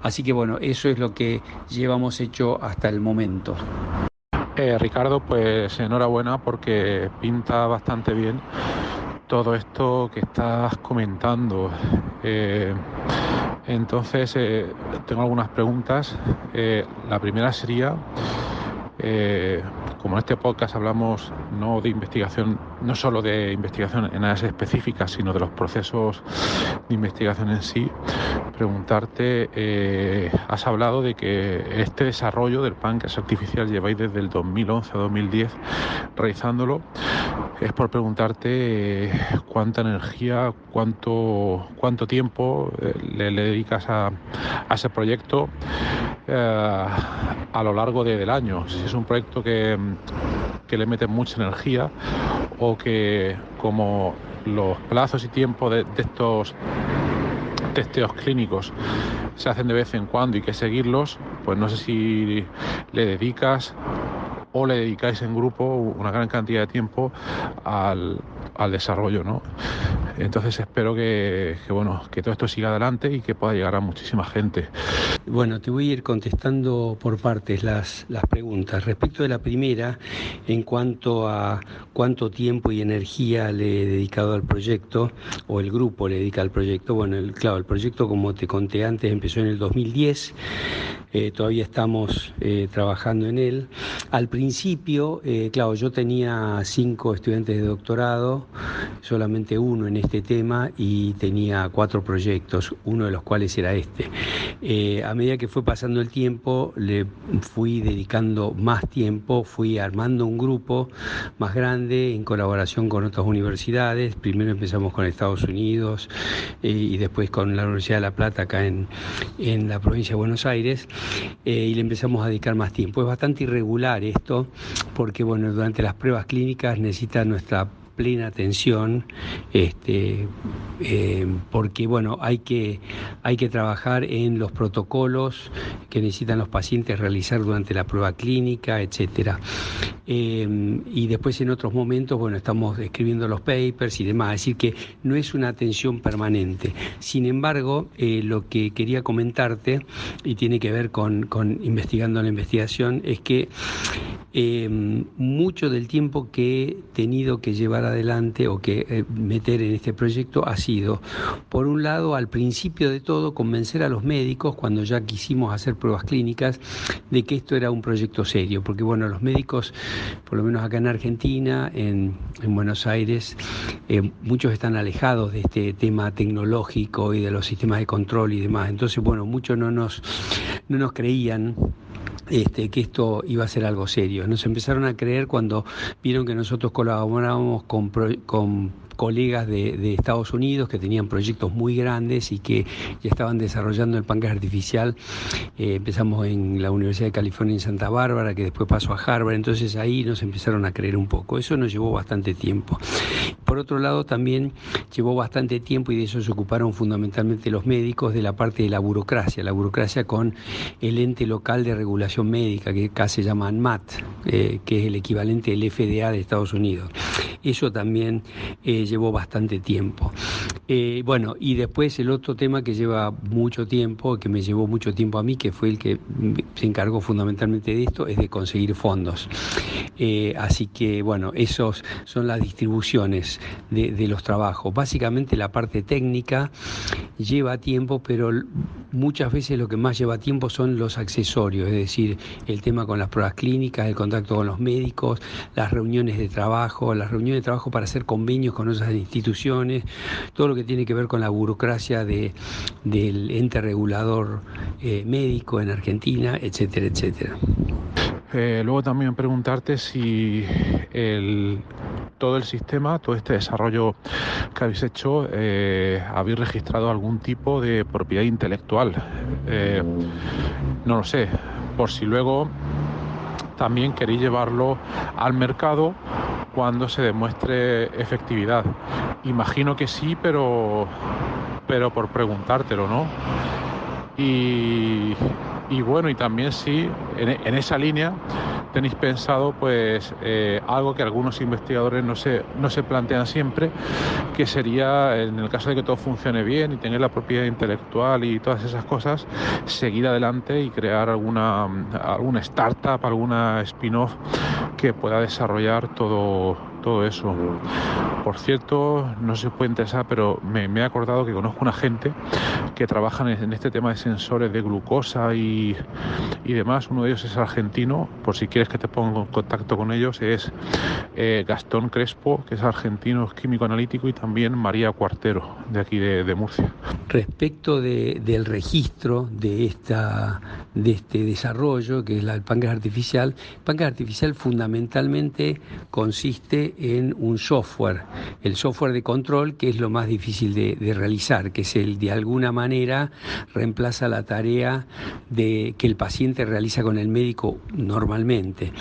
Así que bueno, eso es lo que llevamos hecho hasta el momento. Ricardo, pues enhorabuena porque pinta bastante bien todo esto que estás comentando. Entonces, tengo algunas preguntas. La primera sería, como en este podcast hablamos no de investigación, no solo de investigación en áreas específicas, sino de los procesos de investigación en sí, preguntarte, has hablado de que este desarrollo del páncreas artificial lleváis desde el 2011 a 2010 realizándolo. Es por preguntarte cuánta energía, cuánto tiempo le dedicas a ese proyecto a lo largo del año. Si es un proyecto que le metes mucha energía o que, como los plazos y tiempos de estos testeos clínicos se hacen de vez en cuando y hay que seguirlos, pues no sé si le dedicas o le dedicáis en grupo una gran cantidad de tiempo al desarrollo, ¿no? Entonces espero que todo esto siga adelante y que pueda llegar a muchísima gente. Bueno, te voy a ir contestando por partes las preguntas. Respecto de la primera, en cuanto a cuánto tiempo y energía le he dedicado al proyecto, o el grupo le dedica al proyecto, bueno, el proyecto, como te conté antes, empezó en el 2010. Todavía estamos trabajando en él. Al principio, yo tenía 5 estudiantes de doctorado, solamente uno en este tema, y tenía 4 proyectos, uno de los cuales era este. A medida que fue pasando el tiempo, le fui dedicando más tiempo, fui armando un grupo más grande en colaboración con otras universidades. Primero empezamos con Estados Unidos y después con la Universidad de La Plata acá en la provincia de Buenos Aires. Y le empezamos a dedicar más tiempo. Es bastante irregular esto, porque durante las pruebas clínicas necesita nuestra plena atención, porque hay que trabajar en los protocolos que necesitan los pacientes realizar durante la prueba clínica, etcétera. Y después en otros momentos, estamos escribiendo los papers y demás, es decir que no es una atención permanente. Sin embargo, lo que quería comentarte, y tiene que ver con investigando la investigación, es que mucho del tiempo que he tenido que llevar adelante o que meter en este proyecto ha sido, por un lado, al principio de todo, convencer a los médicos, cuando ya quisimos hacer pruebas clínicas, de que esto era un proyecto serio, porque los médicos, por lo menos acá en Argentina, en Buenos Aires, muchos están alejados de este tema tecnológico y de los sistemas de control y demás. Entonces, muchos no nos creían que esto iba a ser algo serio. Nos empezaron a creer cuando vieron que nosotros colaborábamos con colegas de Estados Unidos que tenían proyectos muy grandes y que ya estaban desarrollando el páncreas artificial. Empezamos en la Universidad de California en Santa Bárbara, que después pasó a Harvard. Entonces ahí nos empezaron a creer un poco. Eso nos llevó bastante tiempo. Por otro lado, también llevó bastante tiempo, y de eso se ocuparon fundamentalmente los médicos, de la parte de la burocracia con el ente local de regulación médica, que acá se llama ANMAT, que es el equivalente del FDA de Estados Unidos. Eso también llevó bastante tiempo. Y después el otro tema que lleva mucho tiempo, que me llevó mucho tiempo a mí, que fue el que se encargó fundamentalmente de esto, es de conseguir fondos. Así que, esos son las distribuciones de los trabajos. Básicamente la parte técnica lleva tiempo, pero muchas veces lo que más lleva tiempo son los accesorios, es decir, el tema con las pruebas clínicas, el contacto con los médicos, las reuniones de trabajo para hacer convenios con otras instituciones, todo lo que tiene que ver con la burocracia del ente regulador médico en Argentina, etcétera, etcétera. Luego también preguntarte si todo el sistema, todo este desarrollo que habéis hecho, habéis registrado algún tipo de propiedad intelectual. No lo sé, por si luego también queréis llevarlo al mercado cuando se demuestre efectividad. Imagino que sí, pero por preguntártelo, ¿no? Y Y bueno, y también si en esa línea tenéis pensado pues algo que algunos investigadores no se plantean siempre, que sería, en el caso de que todo funcione bien y tener la propiedad intelectual y todas esas cosas, seguir adelante y crear alguna startup, alguna spin-off que pueda desarrollar todo eso. Por cierto, no sé si os puede interesar, pero me he acordado que conozco una gente que trabaja en este tema de sensores de glucosa y demás. Uno de ellos es argentino, por si quieres que te ponga en contacto con ellos, es Gastón Crespo, que es argentino, es químico analítico, y también María Cuartero, de aquí de Murcia. Respecto del registro de este desarrollo, que es el páncreas artificial, el páncreas artificial fundamentalmente consiste en un software, el software de control, que es lo más difícil de realizar, que es el de alguna manera reemplaza la tarea que el paciente realiza con el médico normalmente.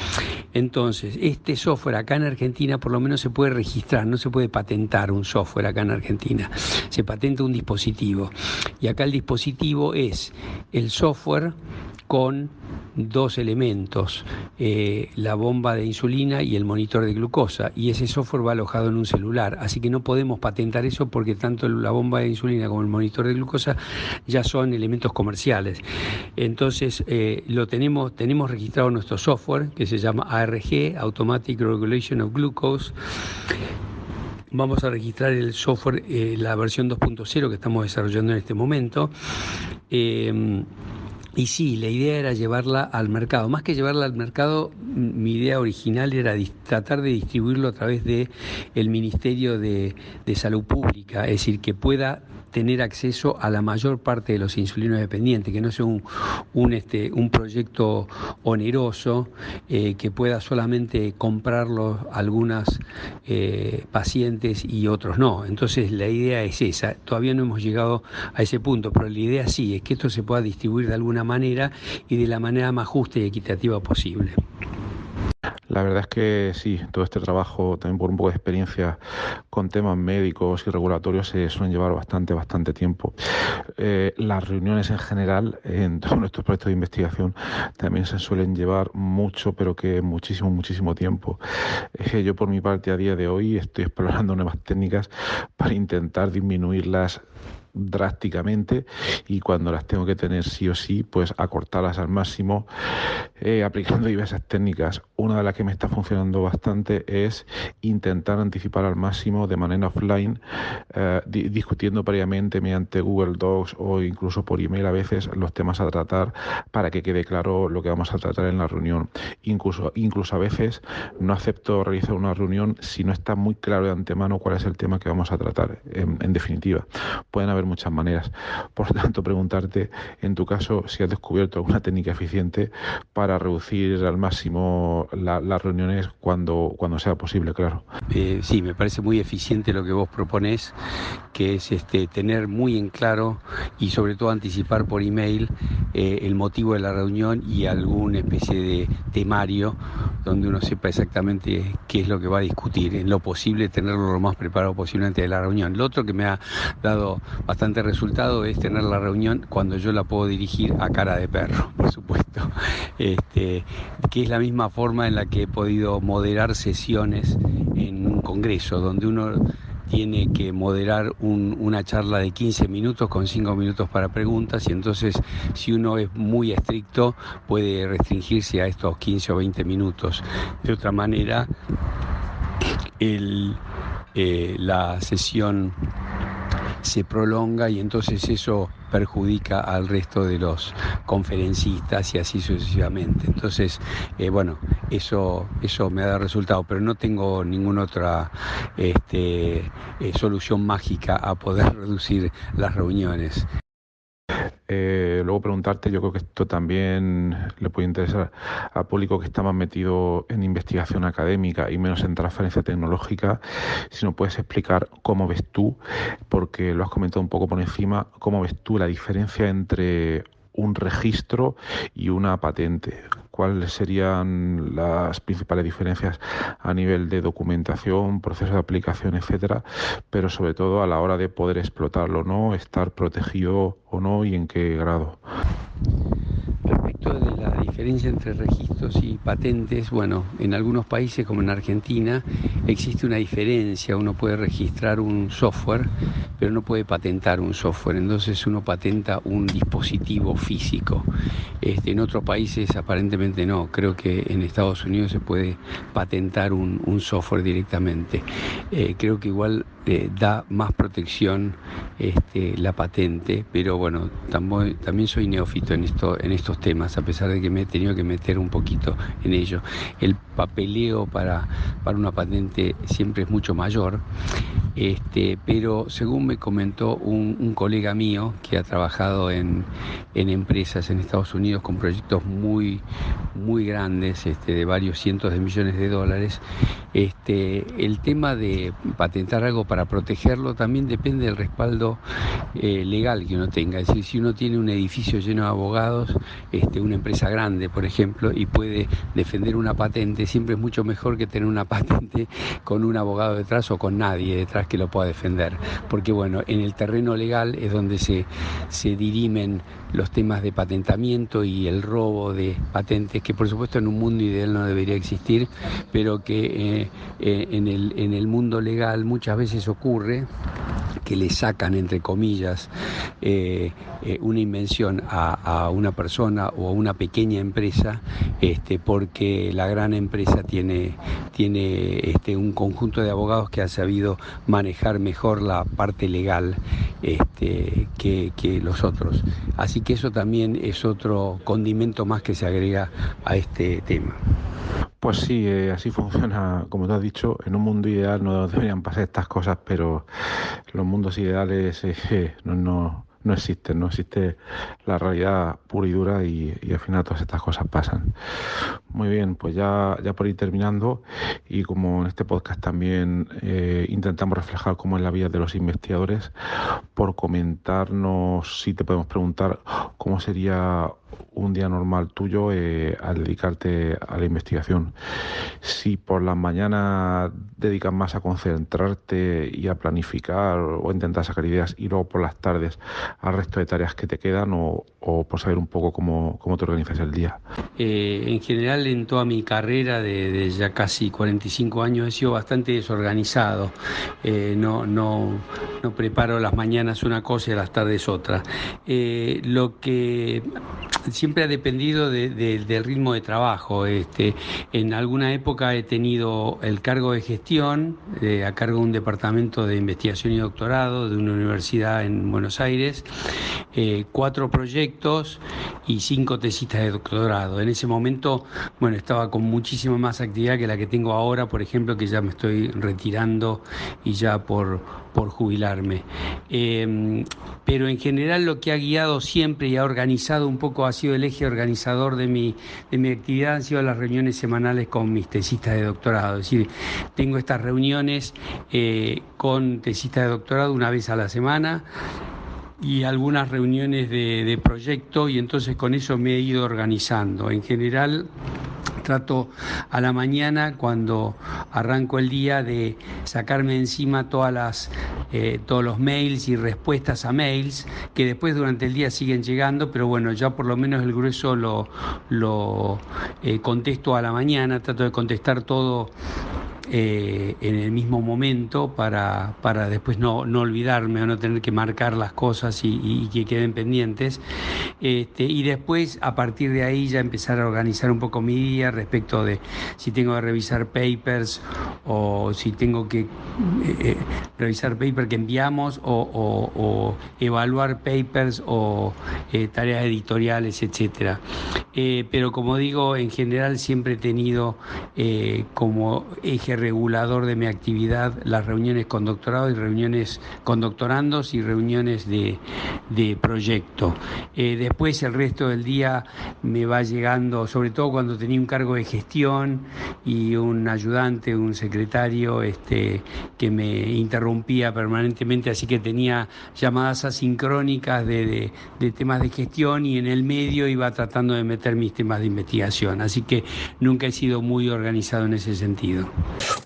Entonces, este software acá en Argentina por lo menos se puede registrar, no se puede patentar un software acá en Argentina, se patenta un dispositivo, y acá el dispositivo es el software con dos elementos, la bomba de insulina y el monitor de glucosa, y ese software va alojado en un celular, así que no podemos patentar eso porque tanto la bomba de insulina como el monitor de glucosa ya son elementos comerciales. Entonces tenemos registrado nuestro software, que se llama ARG, Automatic Regulation of Glucose. Vamos a registrar el software, la versión 2.0 que estamos desarrollando en este momento. Y sí, la idea era llevarla al mercado. Más que llevarla al mercado, mi idea original era tratar de distribuirlo a través del Ministerio de Salud Pública, es decir, que pueda tener acceso a la mayor parte de los insulinos dependientes, que no sea un proyecto oneroso, que pueda solamente comprarlo algunas pacientes y otros no. Entonces la idea es esa. Todavía no hemos llegado a ese punto, pero la idea sí es que esto se pueda distribuir de alguna manera y de la manera más justa y equitativa posible. La verdad es que sí, todo este trabajo, también por un poco de experiencia con temas médicos y regulatorios, se suelen llevar bastante tiempo. Las reuniones en general en todos nuestros proyectos de investigación también se suelen llevar mucho, pero que muchísimo tiempo. Yo por mi parte a día de hoy estoy explorando nuevas técnicas para intentar disminuirlas drásticamente, y cuando las tengo que tener sí o sí, pues acortarlas al máximo, aplicando diversas técnicas. Una de las que me está funcionando bastante es intentar anticipar al máximo de manera offline, discutiendo previamente mediante Google Docs o incluso por email a veces los temas a tratar, para que quede claro lo que vamos a tratar en la reunión. Incluso a veces no acepto realizar una reunión si no está muy claro de antemano cuál es el tema que vamos a tratar. En definitiva, pueden haber muchas maneras. Por tanto, preguntarte, en tu caso, si has descubierto alguna técnica eficiente para reducir al máximo las reuniones cuando sea posible, claro. Sí, me parece muy eficiente lo que vos proponés, que es tener muy en claro y sobre todo anticipar por email el motivo de la reunión y alguna especie de temario donde uno sepa exactamente qué es lo que va a discutir, en lo posible tenerlo lo más preparado posible antes de la reunión. Lo otro que me ha dado bastante resultado es tener la reunión cuando yo la puedo dirigir a cara de perro, por supuesto, que es la misma forma en la que he podido moderar sesiones en un congreso, donde uno tiene que moderar una charla de 15 minutos con 5 minutos para preguntas, y entonces si uno es muy estricto puede restringirse a estos 15 o 20 minutos. De otra manera, la sesión se prolonga y entonces eso perjudica al resto de los conferencistas y así sucesivamente. Entonces, eso me ha dado resultado, pero no tengo ninguna otra solución mágica a poder reducir las reuniones. Luego preguntarte, yo creo que esto también le puede interesar al público que está más metido en investigación académica y menos en transferencia tecnológica, si nos puedes explicar cómo ves tú, porque lo has comentado un poco por encima, cómo ves tú la diferencia entre un registro y una patente. ¿Cuáles serían las principales diferencias a nivel de documentación, proceso de aplicación, etcétera, pero sobre todo a la hora de poder explotarlo o no, estar protegido o no y en qué grado? respecto de la diferencia entre registros y patentes, bueno, en algunos países como en Argentina existe una diferencia. Uno puede registrar un software, pero no puede patentar un software. Entonces uno patenta un dispositivo físico. En otros países aparentemente no. Creo que en Estados Unidos se puede patentar un software directamente. Creo que igual da más protección la patente, pero bueno, también soy neófito en estos temas, a pesar de que me he tenido que meter un poquito en ello. El papeleo para una patente siempre es mucho mayor, pero según me comentó un colega mío que ha trabajado en empresas en Estados Unidos con proyectos muy, muy grandes, de varios cientos de millones de dólares, el tema de patentar algo para protegerlo también depende del respaldo legal que uno tenga. Es decir, si uno tiene un edificio lleno de abogados, una empresa grande, por ejemplo, y puede defender una patente, siempre es mucho mejor que tener una patente con un abogado detrás o con nadie detrás que lo pueda defender. Porque bueno, en el terreno legal es donde se dirimen los temas de patentamiento y el robo de patentes, que por supuesto en un mundo ideal no debería existir, pero que en el mundo legal muchas veces ocurre que le sacan, entre comillas, una invención a una persona o a una pequeña empresa, porque la gran empresa tiene un conjunto de abogados que ha sabido manejar mejor la parte legal que los otros. Así que eso también es otro condimento más que se agrega a este tema. Pues sí, así funciona, como te has dicho. En un mundo ideal no deberían pasar estas cosas, pero los mundos ideales no existen, no existe la realidad pura y dura y al final todas estas cosas pasan. Muy bien, pues ya por ir terminando, y como en este podcast también intentamos reflejar cómo es la vida de los investigadores, por comentarnos, si te podemos preguntar cómo sería un día normal tuyo al dedicarte a la investigación. Si por las mañanas dedicas más a concentrarte y a planificar o intentar sacar ideas, y luego por las tardes al resto de tareas que te quedan, o por saber un poco cómo te organizas el día. En general, en toda mi carrera de ya casi 45 años he sido bastante desorganizado. No preparo las mañanas una cosa y a las tardes otra. Lo que siempre ha dependido del ritmo de trabajo. En alguna época he tenido el cargo de gestión, a cargo de un departamento de investigación y doctorado de una universidad en Buenos Aires, 4 proyectos y 5 tesistas de doctorado. En ese momento, bueno, estaba con muchísima más actividad que la que tengo ahora, por ejemplo, que ya me estoy retirando y ya por jubilarme. Pero en general lo que ha guiado siempre y ha organizado un poco, ha sido el eje organizador de mi actividad, han sido las reuniones semanales con mis tesistas de doctorado. Es decir, tengo estas reuniones con tesistas de doctorado una vez a la semana, y algunas reuniones de proyecto, y entonces con eso me he ido organizando. En general trato a la mañana, cuando arranco el día, de sacarme encima todos los mails y respuestas a mails, que después durante el día siguen llegando, pero bueno, ya por lo menos el grueso lo contesto a la mañana. Trato de contestar todo en el mismo momento para después no olvidarme o no tener que marcar las cosas y que queden pendientes, y después a partir de ahí ya empezar a organizar un poco mi día respecto de si tengo que revisar papers o si tengo que revisar papers que enviamos o evaluar papers o tareas editoriales, etcétera. Pero como digo, en general siempre he tenido como eje regulador de mi actividad las reuniones con doctorado y reuniones con doctorandos y reuniones de proyecto. Después el resto del día me va llegando, sobre todo cuando tenía un cargo de gestión y un ayudante, un secretario que me interrumpía permanentemente, así que tenía llamadas asincrónicas de temas de gestión, y en el medio iba tratando de meter mis temas de investigación, así que nunca he sido muy organizado en ese sentido.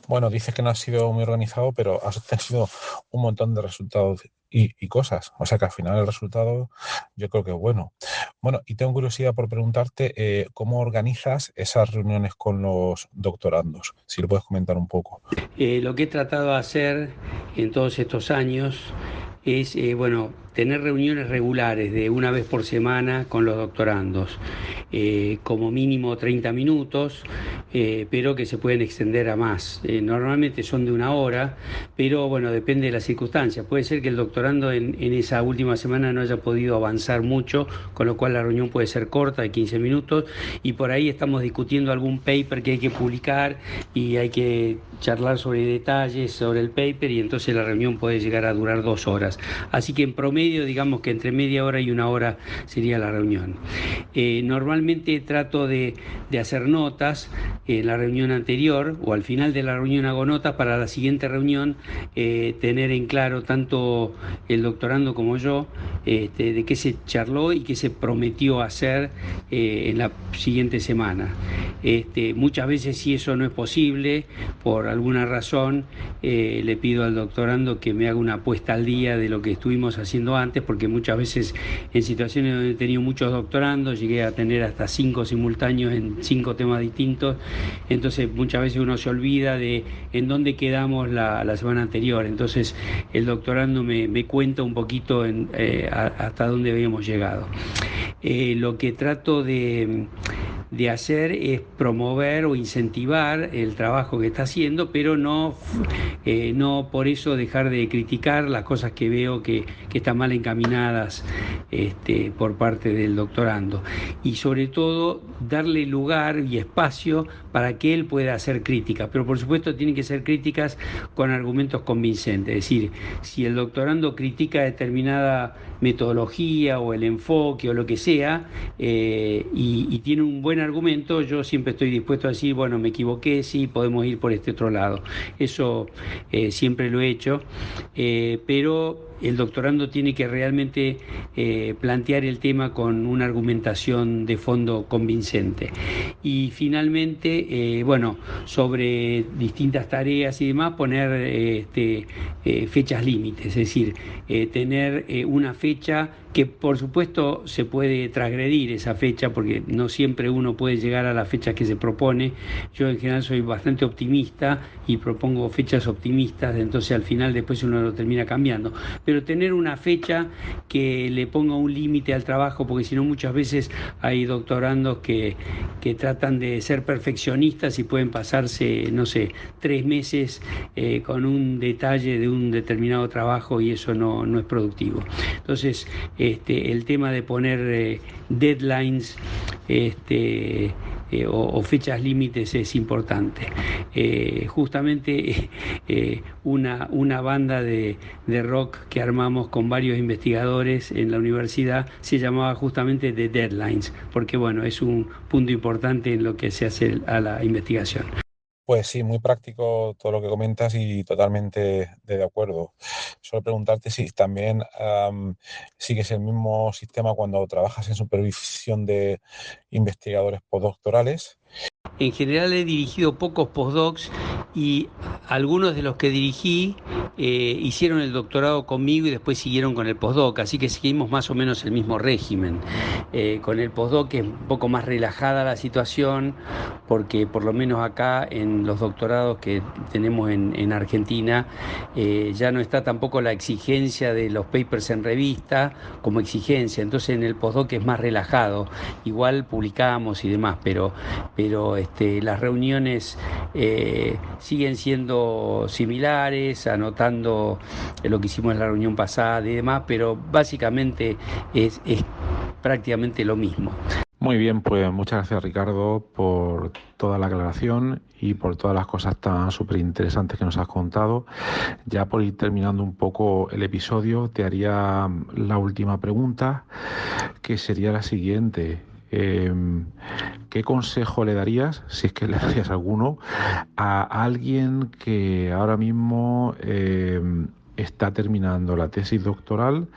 Bueno, dices que no has sido muy organizado, pero has obtenido un montón de resultados y cosas. O sea que al final el resultado yo creo que es bueno. Bueno, y tengo curiosidad por preguntarte cómo organizas esas reuniones con los doctorandos, si lo puedes comentar un poco. Lo que he tratado de hacer en todos estos años es, tener reuniones regulares de una vez por semana con los doctorandos, como mínimo 30 minutos, pero que se pueden extender a más. Normalmente son de una hora, pero bueno, depende de las circunstancias. Puede ser que el doctorando en esa última semana no haya podido avanzar mucho, con lo cual la reunión puede ser corta, de 15 minutos, y por ahí estamos discutiendo algún paper que hay que publicar y hay que charlar sobre detalles sobre el paper, y entonces la reunión puede llegar a durar 2 horas. Así que en promedio, digamos que entre media hora y una hora sería la reunión. Normalmente trato de hacer notas en la reunión anterior, o al final de la reunión hago notas para la siguiente reunión, tener en claro tanto el doctorando como yo de qué se charló y qué se prometió hacer en la siguiente semana. Muchas veces, si eso no es posible por alguna razón, le pido al doctorando que me haga una puesta al día de lo que estuvimos haciendo antes, porque muchas veces en situaciones donde he tenido muchos doctorandos llegué a tener hasta 5 simultáneos en 5 temas distintos, entonces muchas veces uno se olvida de en dónde quedamos la semana anterior. Entonces el doctorando me cuenta un poquito hasta dónde habíamos llegado. Lo que trato de hacer es promover o incentivar el trabajo que está haciendo, pero no por eso dejar de criticar las cosas que veo que están mal encaminadas por parte del doctorando, y sobre todo darle lugar y espacio para que él pueda hacer críticas, pero por supuesto tienen que ser críticas con argumentos convincentes. Es decir, si el doctorando critica determinada metodología o el enfoque o lo que sea, y tiene un buen argumento, yo siempre estoy dispuesto a decir, bueno, me equivoqué, sí, podemos ir por este otro lado. Eso siempre lo he hecho, pero el doctorando tiene que realmente plantear el tema con una argumentación de fondo convincente. Y finalmente, sobre distintas tareas y demás, poner fechas límites, es decir, tener una fecha que por supuesto se puede transgredir esa fecha, porque no siempre uno puede llegar a las fechas que se propone. Yo en general soy bastante optimista y propongo fechas optimistas, entonces al final después uno lo termina cambiando. Pero tener una fecha que le ponga un límite al trabajo, porque si no muchas veces hay doctorandos que tratan de ser perfeccionistas y pueden pasarse, 3 meses con un detalle de un determinado trabajo, y eso no es productivo. Entonces, el tema de poner deadlines o fechas límites es importante. Justamente una banda de rock que armamos con varios investigadores en la universidad se llamaba justamente The Deadlines, porque es un punto importante en lo que se hace a la investigación. Pues sí, muy práctico todo lo que comentas y totalmente de acuerdo. Solo preguntarte si también sigues el mismo sistema cuando trabajas en supervisión de investigadores postdoctorales. En general he dirigido pocos postdocs, y algunos de los que dirigí hicieron el doctorado conmigo y después siguieron con el postdoc, así que seguimos más o menos el mismo régimen. Con el postdoc es un poco más relajada la situación, porque por lo menos acá en los doctorados que tenemos en Argentina ya no está tampoco la exigencia de los papers en revista como exigencia, entonces en el postdoc es más relajado. Igual publicamos y demás, pero las reuniones siguen siendo similares, anotando lo que hicimos en la reunión pasada y demás, pero básicamente es prácticamente lo mismo. Muy bien, pues muchas gracias, Ricardo, por toda la aclaración y por todas las cosas tan súper interesantes que nos has contado. Ya por ir terminando un poco el episodio, te haría la última pregunta, que sería la siguiente. ¿Qué consejo le darías, si es que le darías alguno, a alguien que ahora mismo está terminando la tesis doctoral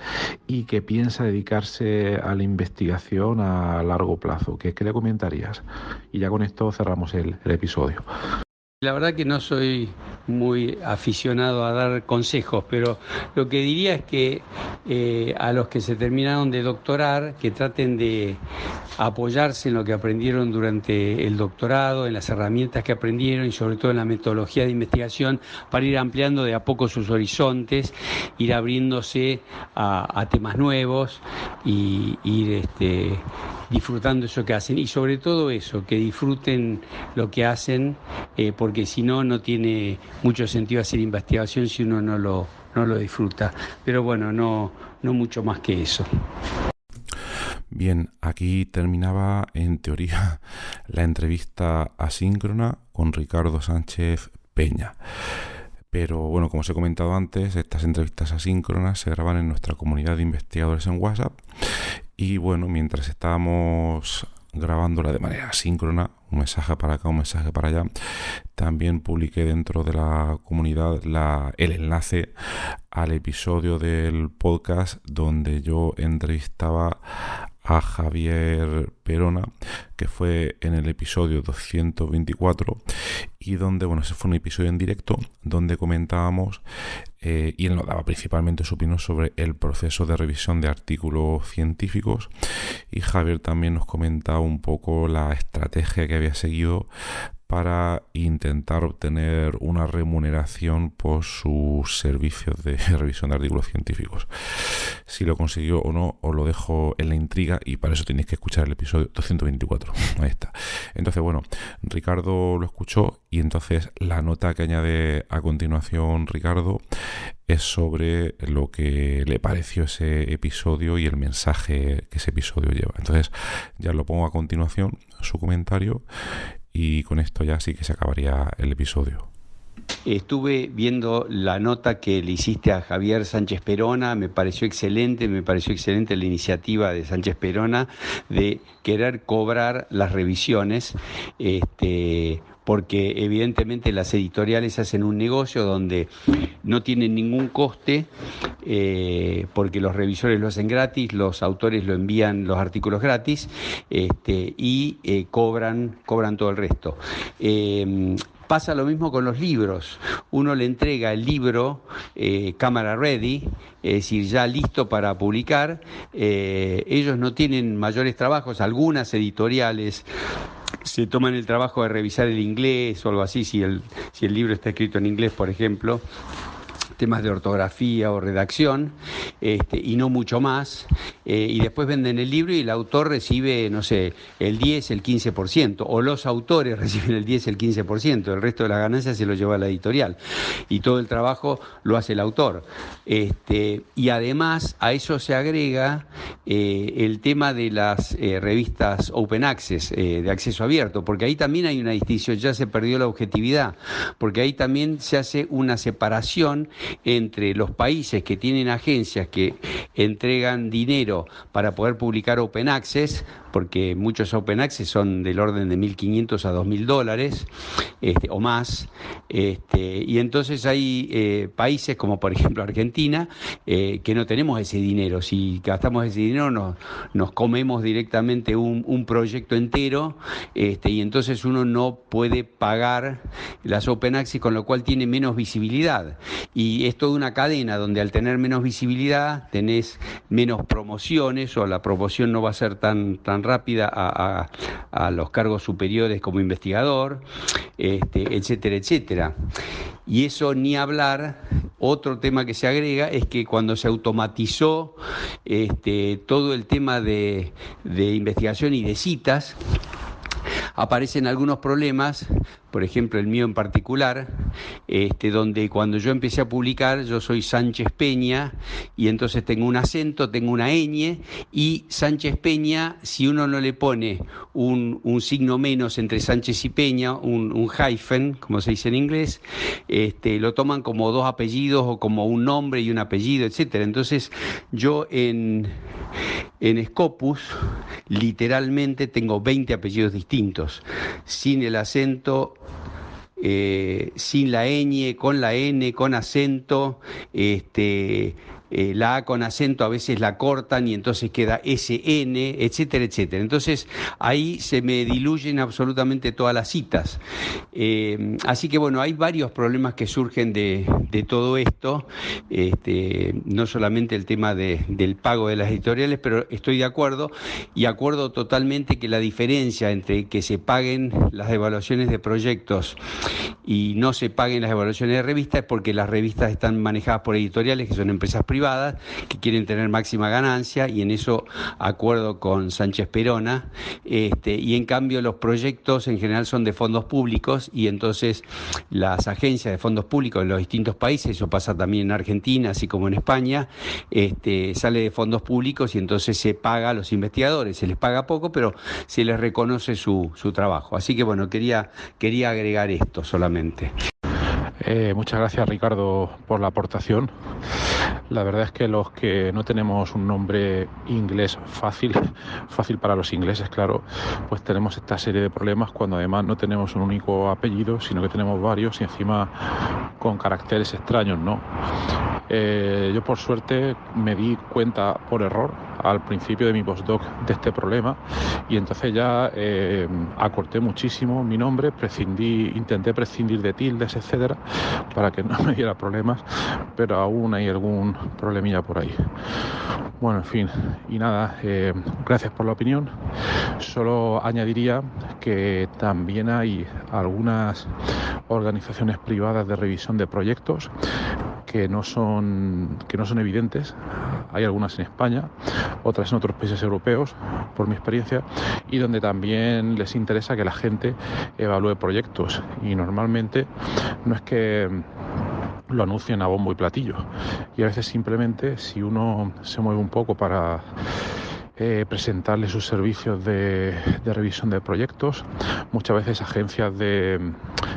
y que piensa dedicarse a la investigación a largo plazo? ¿Qué le comentarías? Y ya con esto cerramos el episodio. La verdad que no soy muy aficionado a dar consejos, pero lo que diría es que a los que se terminaron de doctorar, que traten de apoyarse en lo que aprendieron durante el doctorado, en las herramientas que aprendieron y sobre todo en la metodología de investigación, para ir ampliando de a poco sus horizontes, ir abriéndose a temas nuevos y ir disfrutando eso que hacen, y sobre todo eso, que disfruten lo que hacen, porque si no, no tiene mucho sentido hacer investigación si uno no lo disfruta. Pero bueno, no mucho más que eso. Bien, aquí terminaba en teoría la entrevista asíncrona con Ricardo Sánchez Peña. Pero bueno, como os he comentado antes, estas entrevistas asíncronas se graban en nuestra comunidad de investigadores en WhatsApp. Y bueno, mientras estábamos grabándola de manera asíncrona, un mensaje para acá, un mensaje para allá, también publiqué dentro de la comunidad el enlace al episodio del podcast donde yo entrevistaba a Javier Perona, que fue en el episodio 224, y donde, bueno, ese fue un episodio en directo donde comentábamos y él nos daba principalmente su opinión sobre el proceso de revisión de artículos científicos, y Javier también nos comentaba un poco la estrategia que había seguido para intentar obtener una remuneración por sus servicios de revisión de artículos científicos. Si lo consiguió o no, os lo dejo en la intriga, y para eso tenéis que escuchar el episodio 224. Ahí está. Entonces, bueno, Ricardo lo escuchó, y entonces la nota que añade a continuación Ricardo es sobre lo que le pareció ese episodio y el mensaje que ese episodio lleva. Entonces, ya lo pongo a continuación, su comentario, y con esto ya sí que se acabaría el episodio. Estuve viendo la nota que le hiciste a Javier Sánchez Perona, me pareció excelente la iniciativa de Sánchez Perona de querer cobrar las revisiones, porque evidentemente las editoriales hacen un negocio donde no tienen ningún coste, porque los revisores lo hacen gratis, los autores lo envían los artículos gratis, y cobran todo el resto. Pasa lo mismo con los libros. Uno le entrega el libro cámara ready, es decir, ya listo para publicar. Ellos no tienen mayores trabajos. Algunas editoriales se toman el trabajo de revisar el inglés o algo así, si el libro está escrito en inglés, por ejemplo, temas de ortografía o redacción, y no mucho más, y después venden el libro y el autor recibe, no sé, el 10, el 15%, o los autores reciben el 10, el 15%, el resto de las ganancias se lo lleva la editorial, y todo el trabajo lo hace el autor. Y además a eso se agrega el tema de las revistas Open Access, de acceso abierto, porque ahí también hay una distinción, ya se perdió la objetividad, porque ahí también se hace una separación entre los países que tienen agencias que entregan dinero para poder publicar Open Access, porque muchos Open Access son del orden de $1.500 a $2.000 o más, y entonces hay países como por ejemplo Argentina, que no tenemos ese dinero. Si gastamos ese dinero nos comemos directamente un proyecto entero, y entonces uno no puede pagar las Open Access, con lo cual tiene menos visibilidad, y es toda una cadena donde al tener menos visibilidad tenés menos promociones, o la promoción no va a ser tan rápida a los cargos superiores como investigador, etcétera, etcétera. Y eso ni hablar. Otro tema que se agrega es que cuando se automatizó todo el tema de investigación y de citas, aparecen algunos problemas, por ejemplo el mío en particular, donde cuando yo empecé a publicar, yo soy Sánchez Peña, y entonces tengo un acento, tengo una ñ, y Sánchez Peña, si uno no le pone un signo menos entre Sánchez y Peña, un hyphen, como se dice en inglés, lo toman como dos apellidos o como un nombre y un apellido, etcétera. Entonces yo en Scopus literalmente tengo 20 apellidos distintos, sin el acento, sin la ñ, con la n, con acento, la A con acento a veces la cortan y entonces queda SN, etcétera, etcétera. Entonces ahí se me diluyen absolutamente todas las citas. Así que bueno, hay varios problemas que surgen de todo esto, no solamente el tema del pago de las editoriales, pero estoy de acuerdo y acuerdo totalmente que la diferencia entre que se paguen las evaluaciones de proyectos y no se paguen las evaluaciones de revistas es porque las revistas están manejadas por editoriales que son empresas privadas que quieren tener máxima ganancia, y en eso acuerdo con Sánchez Perona, y en cambio los proyectos en general son de fondos públicos, y entonces las agencias de fondos públicos en los distintos países, eso pasa también en Argentina así como en España, sale de fondos públicos y entonces se paga a los investigadores, se les paga poco pero se les reconoce su trabajo. Así que bueno, quería agregar esto solamente. Muchas gracias, Ricardo, por la aportación. La verdad es que los que no tenemos un nombre inglés fácil para los ingleses, claro, pues tenemos esta serie de problemas cuando además no tenemos un único apellido, sino que tenemos varios y encima con caracteres extraños, ¿no? Yo por suerte me di cuenta por error al principio de mi postdoc de este problema y entonces ya acorté muchísimo mi nombre, intenté prescindir de tildes, etcétera, para que no me diera problemas, pero aún hay algún problemilla por ahí. Bueno, en fin, y nada, gracias por la opinión. Solo añadiría que también hay algunas organizaciones privadas de revisión de proyectos que no son evidentes. Hay algunas en España, otras en otros países europeos, por mi experiencia, y donde también les interesa que la gente evalúe proyectos. Y normalmente no es que lo anuncien a bombo y platillo. Y a veces simplemente, si uno se mueve un poco para presentarle sus servicios de revisión de proyectos, muchas veces agencias de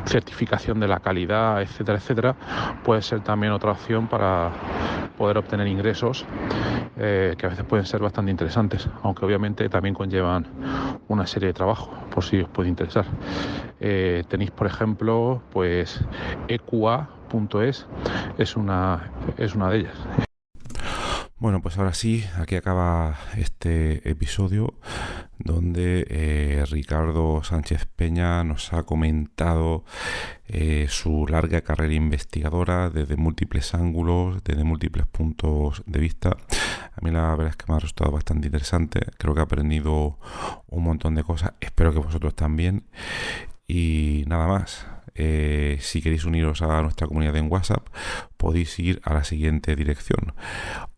certificación de la calidad, etcétera, etcétera, puede ser también otra opción para poder obtener ingresos que a veces pueden ser bastante interesantes, aunque obviamente también conllevan una serie de trabajo, por si os puede interesar. Tenéis, por ejemplo, pues EQA.es es una de ellas. Bueno, pues ahora sí, aquí acaba este episodio donde Ricardo Sánchez Peña nos ha comentado su larga carrera investigadora desde múltiples ángulos, desde múltiples puntos de vista. A mí la verdad es que me ha resultado bastante interesante, creo que he aprendido un montón de cosas, espero que vosotros también. Y nada más. Si queréis uniros a nuestra comunidad en WhatsApp, podéis ir a la siguiente dirección: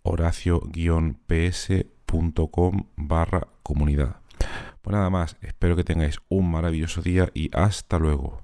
horacio-ps.com/comunidad. Pues nada más, espero que tengáis un maravilloso día y hasta luego.